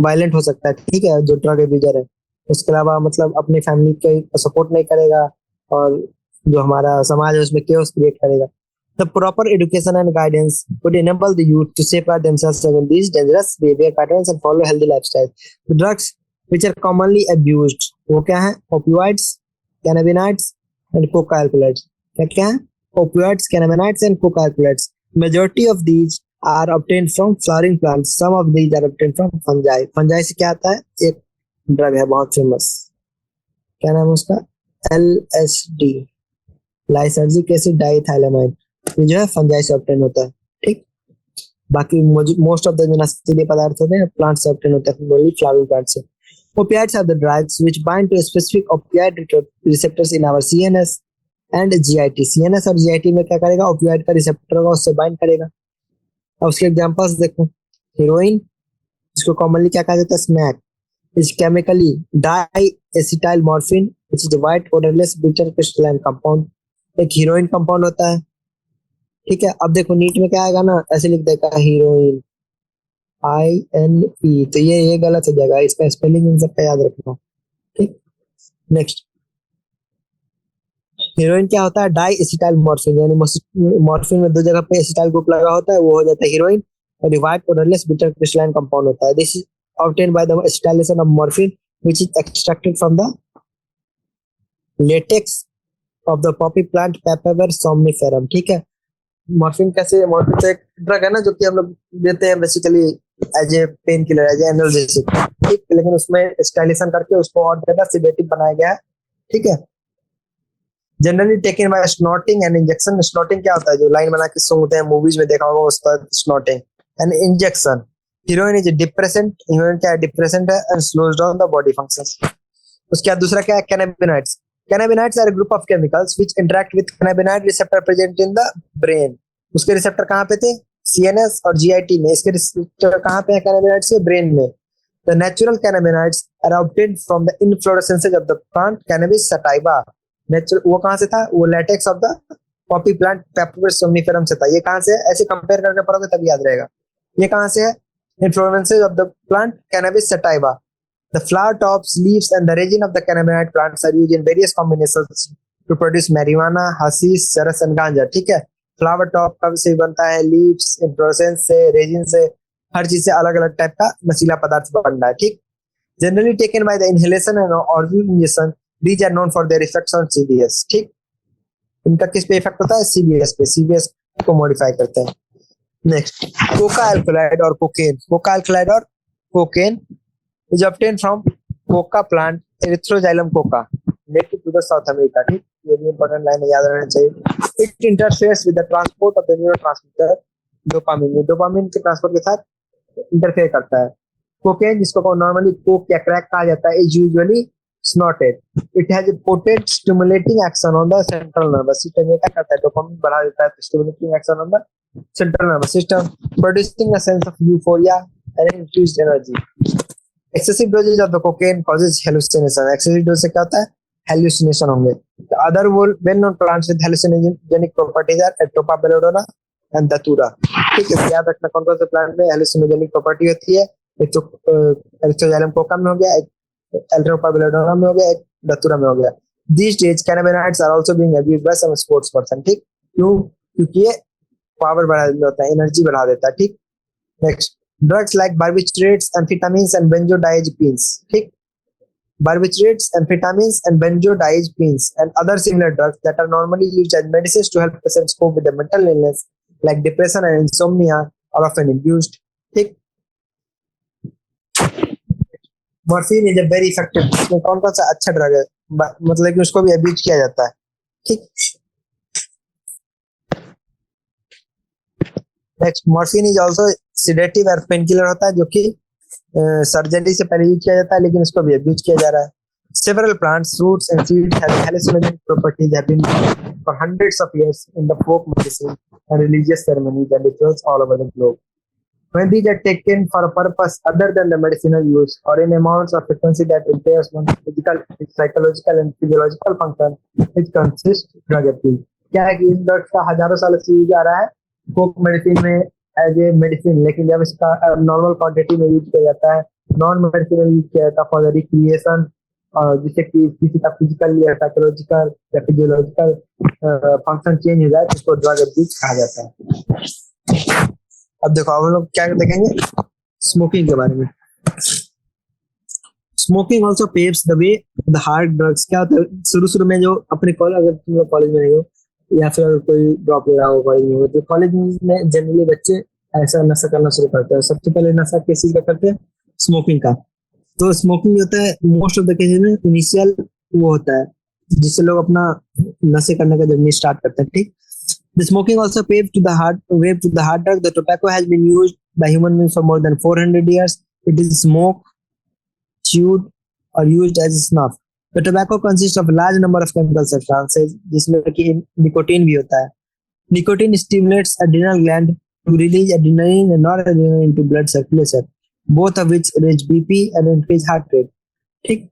वायलेंट हो सकता है, ठीक है, जो ड्रग एब्यूजर है। उसके अलावा मतलब अपनी फैमिली का सपोर्ट नहीं करेगा और जो हमारा समाज है उसमें chaos क्रिएट करेगा। The proper education and guidance would enable the youth to safeguard themselves against these dangerous behavior patterns and follow healthy lifestyle. The drugs which are commonly abused, वो क्या है? Opioids, cannabinoids and coca-alkaloids. क्या है? Opioids, cannabinoids and coca-alkaloids. Majority of these are obtained from flowering plants. Some of these are obtained from fungi. Fungi से क्या आता है? एक ड्रग है बहुत फेमस, क्या नाम है उसका? LSD, lysergic acid diethylamide. ये जो है फंजाई से ऑब्टेन होता है। ठीक, बाकी मोस्ट ऑफ द जो नशीले पदार्थ होते हैं प्लांट से ऑब्टेन होता है, ओनली फ्लावरिंग प्लांट से। Opioids are the drugs which bind to specific opioid receptors in our CNS and GIT. CNS और जीआईटी में क्या करेगा? ओपियाइड का रिसेप्टर होगा, उससे बाइंड करेगा। अब उसके एग्जांपल्स देखो, हीरोइन, इसको कॉमनली क्या कहा जाता है? Smack, is chemically डाइएसिटाइल morphine which is white odourless bitter crystalline compound. एक हीरोइन कंपाउंड होता है, ठीक है। अब देखो नीट में क्या आएगा ना, ऐसे लिख देगा हीरोइन, INE, तो ये गलत हो जाएगा, इसका स्पेलिंग इन सबका याद रखना। ठीक, नेक्स्ट, हीरोइन क्या होता है? डाई एसिटाइल मॉर्फिन, यानी मॉर्फिन में 2 जगह पे एसिटाइल ग्रुप लगा होता है, वो हो जाता है हीरोइन, और white colourless bitter crystalline compound होता है। This is obtain by the acetylation of morphine which is extracted from the latex of the poppy plant papaver somniferum. ठीक है, मॉर्फिन कैसे, मॉर्फिन तो एक ड्रग है ना जो कि हम लोग देते हैं basically as a painkiller, as a analgesic. ठीक, लेकिन उसमें स्टाइलेशन करके उसको और ज्यादा सिडेटिव बनाया गया है। ठीक है, generally taken bye snorting and injection. Snorting क्या होता है? जो लाइन बना के सूंघते हैं, मूवीज में देखा होगा उसका snorting. And injection, heroine is depressant, heroine क्या है? डिप्रेसेंट है and slows down the body functions. उसके बाद दूसरा क्या है? Cannabinoids. Cannabinoids are a group of chemicals which interact with cannabinoid receptor present in the brain. उसके रिसेप्टर कहाँ पे थे? CNS और GIT में। इसके रिसेप्टर कहाँ पे है cannabinoids के? ब्रेन में। The natural cannabinoids are obtained from the inflorescences of the plant Cannabis sativa. Natural वो कहाँ से था? वो latex of the poppy plant Papaver somniferum से था। ये कहाँ से है? ऐसे कंपेयर करके पढ़ोगे तब याद रहेगा। ये कहाँ से है? Inflorescences of the plant Cannabis sativa. The flower tops, leaves, and the resin of the cannabinoid plants are used in various combinations to produce marijuana, hashish, चरस and ganja. ठीक है, फ्लावर टॉप कब से बनता है? लीव्स, इन्फ्लोरेसेंस से, रेजिन से, हर चीज से अलग अलग टाइप का नशीला पदार्थ बन रहा है। ठीक, generally taken by the inhalation and oral injection, these are known for their effects on CBS. ठीक, इनका किस पे इफेक्ट होता है? सीबीएस पे, सीबीएस को मॉडिफाई करते हैं। नेक्स्ट, कोका एल्कलॉइड और कोकेन। कोका एल्कलॉइड और cocaine is obtained from coca plant Erythroxylum coca native to the South America. ठीक, ये भी इंपॉर्टेंट लाइन याद रखना चाहिए। It interferes with the transport of the neurotransmitter dopamine, dopamine के ट्रांसपोर्ट के साथ इंटरफेयर करता है। कोकेन, जिसको नॉर्मली कोक या क्रैक कहा जाता है, is usually snorted. It has a potent stimulating action on the central nervous system. ये क्या करता है? डोपामिन बढ़ा देता है, stimulating action on the central nervous system, producing a sense of euphoria and increased energy. Excessive dosage of the cocaine causes hallucination. Excessive dose से क्या होता है? Hallucination होंगे। The other well-known plants with hallucinogenic properties are Atropa belladonna and Datura. ठीक है, याद रखना कौन कौन से प्लांट में hallucinogenic property होती है। एक तो Erythroxylum coca में हो गया, एक Atropa belladonna में हो गया, एक Datura में हो गया। These days cannabinoids are also being abused by some sports person. ठीक, क्यों? क्योंकि ये पावर बढ़ा देता है, एनर्जी बढ़ा देता है। ठीक, next, drugs like barbiturates, amphetamines and benzodiazepines. ठीक, barbiturates, amphetamines and benzodiazepines and other similar drugs that are normally used as medicines to help patients cope with a mental illness like depression and insomnia are often abused. ठीक, morphine is a very effective, इसमें कौन कौन सा अच्छा ड्रग है, मतलब कि उसको भी अब्यूज किया जाता है। ठीक, next, morphine is also sedative और पेन किलर होता है, जो कि सर्जरी से पहले यूज किया जाता है, लेकिन इसको भी अब्यूज किया जा रहा है। Several plants, fruits and seeds have hallucinogenic properties have been used for hundreds of years in the folk medicine and religious ceremonies and rituals all over the globe. When these are taken for a purpose other than the medicinal use or in amounts of frequency that impairs one's physical, psychological and physiological function, it consists drug abuse. क्या है कि इस ड्रग्स का हजारों सालों से यूज आ रहा है folk medicine में एज ए मेडिसिन, लेकिन जब इसका नॉर्मल क्वांटिटी में यूज किया जाता है, नॉन मेडिसिनल यूज किया जाता है फॉर द रिक्रिएशन, जिससे कि किसी का फिजिकल या साइकोलॉजिकल या फिजियोलॉजिकल फंक्शन चेंज हो जाए, इसको ड्रग अब्यूज कहा जाता है। अब देखो हम लोग क्या देखेंगे स्मोकिंग के बारे में। Smoking also paves the way the hard drugs. क्या होता है? शुरू शुरू में जो अपने कॉलेज, अगर तुम लोग कॉलेज में नहीं हो या फिर कोई ड्रॉप ले रहा हो कॉलेज में, तो कॉलेज में जनरली बच्चे ऐसा नशा करना शुरू करते हैं। सबसे पहले नशा किस चीज का करते हैं? स्मोकिंग का। तो स्मोकिंग होता है मोस्ट ऑफ द केसेस में इनिशियल वो होता है जिससे लोग अपना नशे करने का जर्नी स्टार्ट करते हैं। ठीक, the smoking also paved to the hard drug. The tobacco has been used by human beings for more than 400 years. It is smoke, chewed और used as snuff. The tobacco consists of a large number of chemical substances, जिसमें कि निकोटीन भी होता है। Nicotine stimulates adrenal gland to release adrenaline and noradrenaline into blood circulation, both of which raise BP and increase heart rate. ठीक,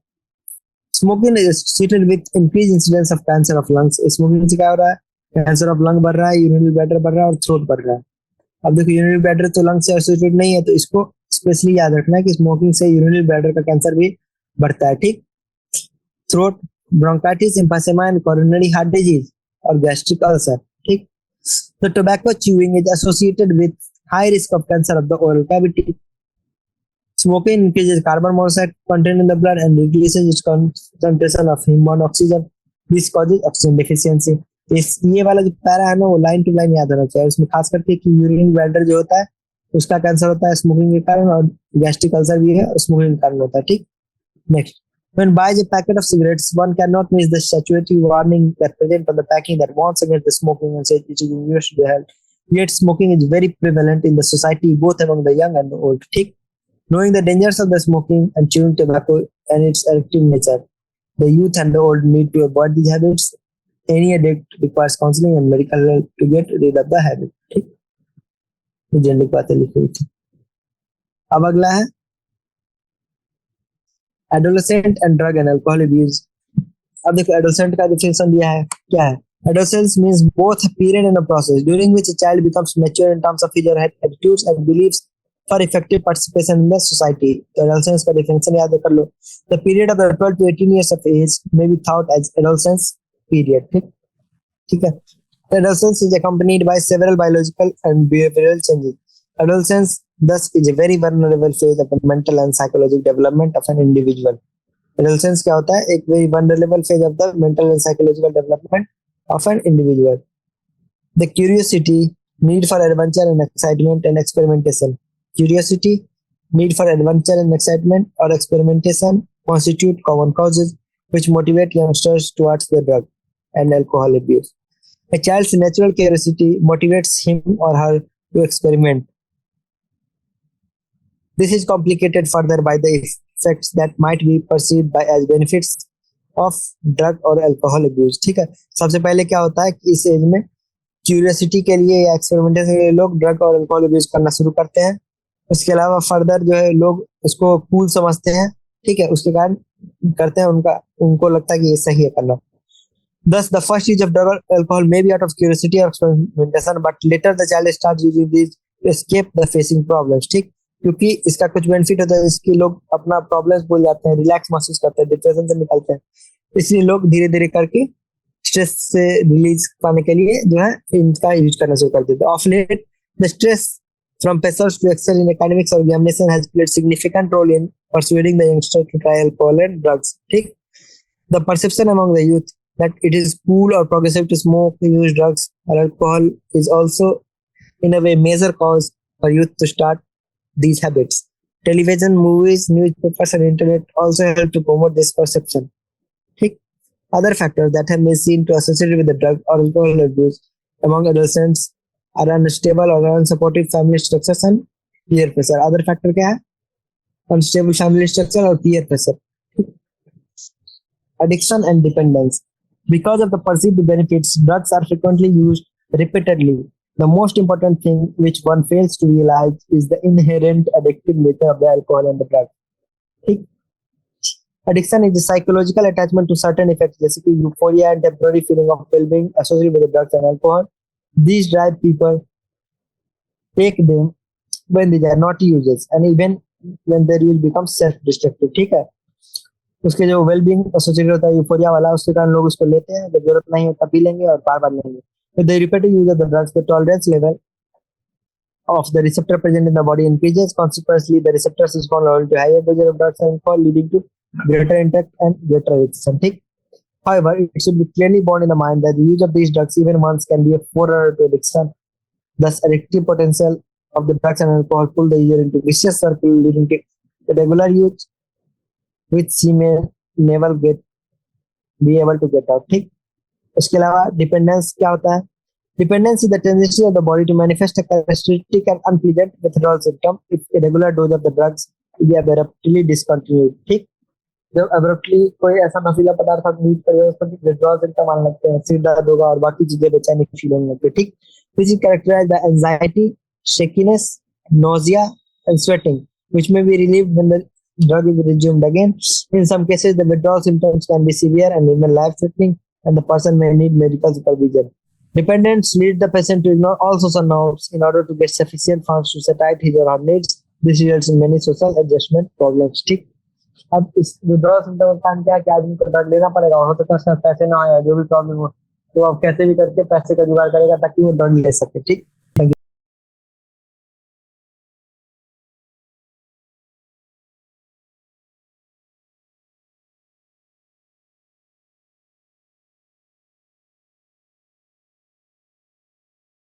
smoking is associated with increased incidence of cancer of lungs. Smoking से क्या हो रहा है? कैंसर ऑफ लंग बढ़ रहा है, यूरिनरी ब्लैडर बढ़ रहा है और थ्रोट बढ़ रहा है। अब देखो यूरिनरी ब्लैडर तो लंग से एसोसिएटेड नहीं है, तो इसको स्पेशली याद रखना है कि स्मोकिंग से यूरिनरी ब्लैडर का कैंसर भी बढ़ता है, ठीक। Throat bronchitis, emphysema and coronary heart disease और गैस्ट्रिक अल्सर, ठीक। तो tobacco chewing is associated with high risk of cancer of the oral cavity. Smoking increases carbon monoxide content in the blood and reduces its concentration of heme-bound oxygen. This causes oxygen deficiency. इस ये वाला जो पैरा है ना वो लाइन टू लाइन याद होना चाहिए. उसमें खास करके कि यूरिन ब्लैडर जो होता है उसका कैंसर होता है स्मोकिंग के कारण, और गैस्ट्रिक अल्सर भी है स्मोकिंग के कारण होता है, ठीक. Next, when buys a packet of cigarettes, one cannot miss the statutory warning that present on the packing that warns against the smoking and says it is injurious to the health. Yet smoking is very prevalent in the society, both among the young and the old, ठीक. Knowing the dangers of the smoking and chewing tobacco and its addictive nature, the youth and the old need to avoid these habits. Any addict requires counseling and medical help to get rid of the habit. ठीक, ये जनरल बातें लिखी हुई थी. अब अगला है adolescent and drug and alcohol abuse. अब देखो एडोलेसेंट का डिफिनेशन दिया है, क्या है? Adolescence means both a period and a process during which a child becomes mature in terms of his or her attitudes and beliefs for effective participation in the society. तो adolescence का definition याद कर लो. The period of the 12 to 18 years of age may be thought as adolescence period. ठीक है. Adolescence is accompanied by several biological and behavioral changes. Adolescence thus is a very vulnerable phase of the mental and psychological development of an individual. Adolescence क्या होता है? एक very vulnerable phase of the mental and psychological development of an individual. The curiosity, need for adventure and excitement and experimentation. Curiosity, need for adventure and excitement or experimentation constitute common causes which motivate youngsters towards the drug and alcohol abuse. A child's natural curiosity motivates him or her to experiment. This is complicated further by the effects that might be perceived by as benefits of drug और अल्कोहल अब्यूज. ठीक है. सबसे पहले क्या होता है कि इस एज में क्यूरियोसिटी के लिए या एक्सपेरिमेंटेशन के लिए लोग ड्रग और अल्कोहल अब्यूज करना शुरू करते हैं. उसके अलावा फर्दर जो है लोग इसको कूल समझते हैं, ठीक है, उसके कारण करते हैं, उनको लगता है कि ये सही है करना. Thus, the first use of drug or alcohol may be out of curiosity or experimentation, but later the child starts using these to escape the facing problems. ठीक, क्योंकि इसका कुछ बेनिफिट होता है, इसके लोग अपना प्रॉब्लम्स भूल जाते हैं, रिलैक्स महसूस करते हैं, डिप्रेशन से निकलते हैं. इसलिए लोग धीरे धीरे करके स्ट्रेस से रिलीज पाने के लिए जो है इनका यूज करना शुरू कर देते हैं. Of late the stress from pressures to excel in academics और examination has played significant role in persuading the youngster to try alcohol and drugs. ठीक, the perception among the youth that it is cool or progressive to smoke, use drugs or alcohol is also in a way major cause for youth to start these habits. Television, movies, newspapers and internet also help to promote this perception. ठीक, other factors that have been seen to associate with the drug or alcohol abuse among adolescents are unstable or unsupportive family structures and peer pressure. Other factor क्या है? Unstable family structure or peer pressure. Addiction and dependence. Because of the perceived benefits, drugs are frequently used repeatedly. The most important thing which one fails to realize is the inherent addictive nature of the alcohol and the drug. Addiction is a psychological attachment to certain effects, जैसे कि euphoria and temporary feeling of well-being associated with the drugs and alcohol. These drive people take them when they are not used, and even when their use becomes self-destructive. ठीक है. उसके जो वेलबींग एसोसिएटेड होता है यूफोरिया वाला, उसके कारण लोग उसको लेते हैं, जब जरूरत नहीं होता पी लेंगे और बार बार लेंगे. तो the repeated use of the drugs, the tolerance level of the receptor present in the body increases. Consequently, the receptors respond only to higher doses of drugs and alcohol, leading to greater intake and greater addiction. ठीक. However, it should be clearly borne in the mind that the use of these drugs even once can be a forerunner to addiction. Thus, addictive potential of the drugs and alcohol pull the user into vicious circle, leading to the regular use, which he may never be able to get out. ठीक. उसके अलावा डिपेंडेंस क्या होता है? Dependence is the tendency of the body to manifest a characteristic and unpleasant withdrawal symptom if a regular dose of the drugs is abruptly discontinued. ठीक. जब abruptly कोई ऐसा नशीला पदार्थ आप यूज करें उस पर withdrawal symptom आने लगते हैं, सिर दर्द होगा और बाकी चीजें बेचैनी फील होने लगती है. ठीक. This is characterized by anxiety, shakiness, nausea, and sweating, which may be relieved when the drug is resumed again. In some cases, the withdrawal symptoms can be severe and even life-threatening, and the person may need medical supervision. Dependence leads the patient to ignore all social norms in order to get sufficient funds to satisfy his or her needs. This results in many social adjustment problems. ठीक, अब इस विड्रॉल सिम्टम का काम क्या है कि आदमी को ड्रग लेना पड़ेगा, हो सकता है उसके पास पैसे ना आए, जो भी प्रॉब्लम हो तो अब कैसे भी करके पैसे का जुगाड़ करेगा ताकि वो ड्रग ले सके। ठीक,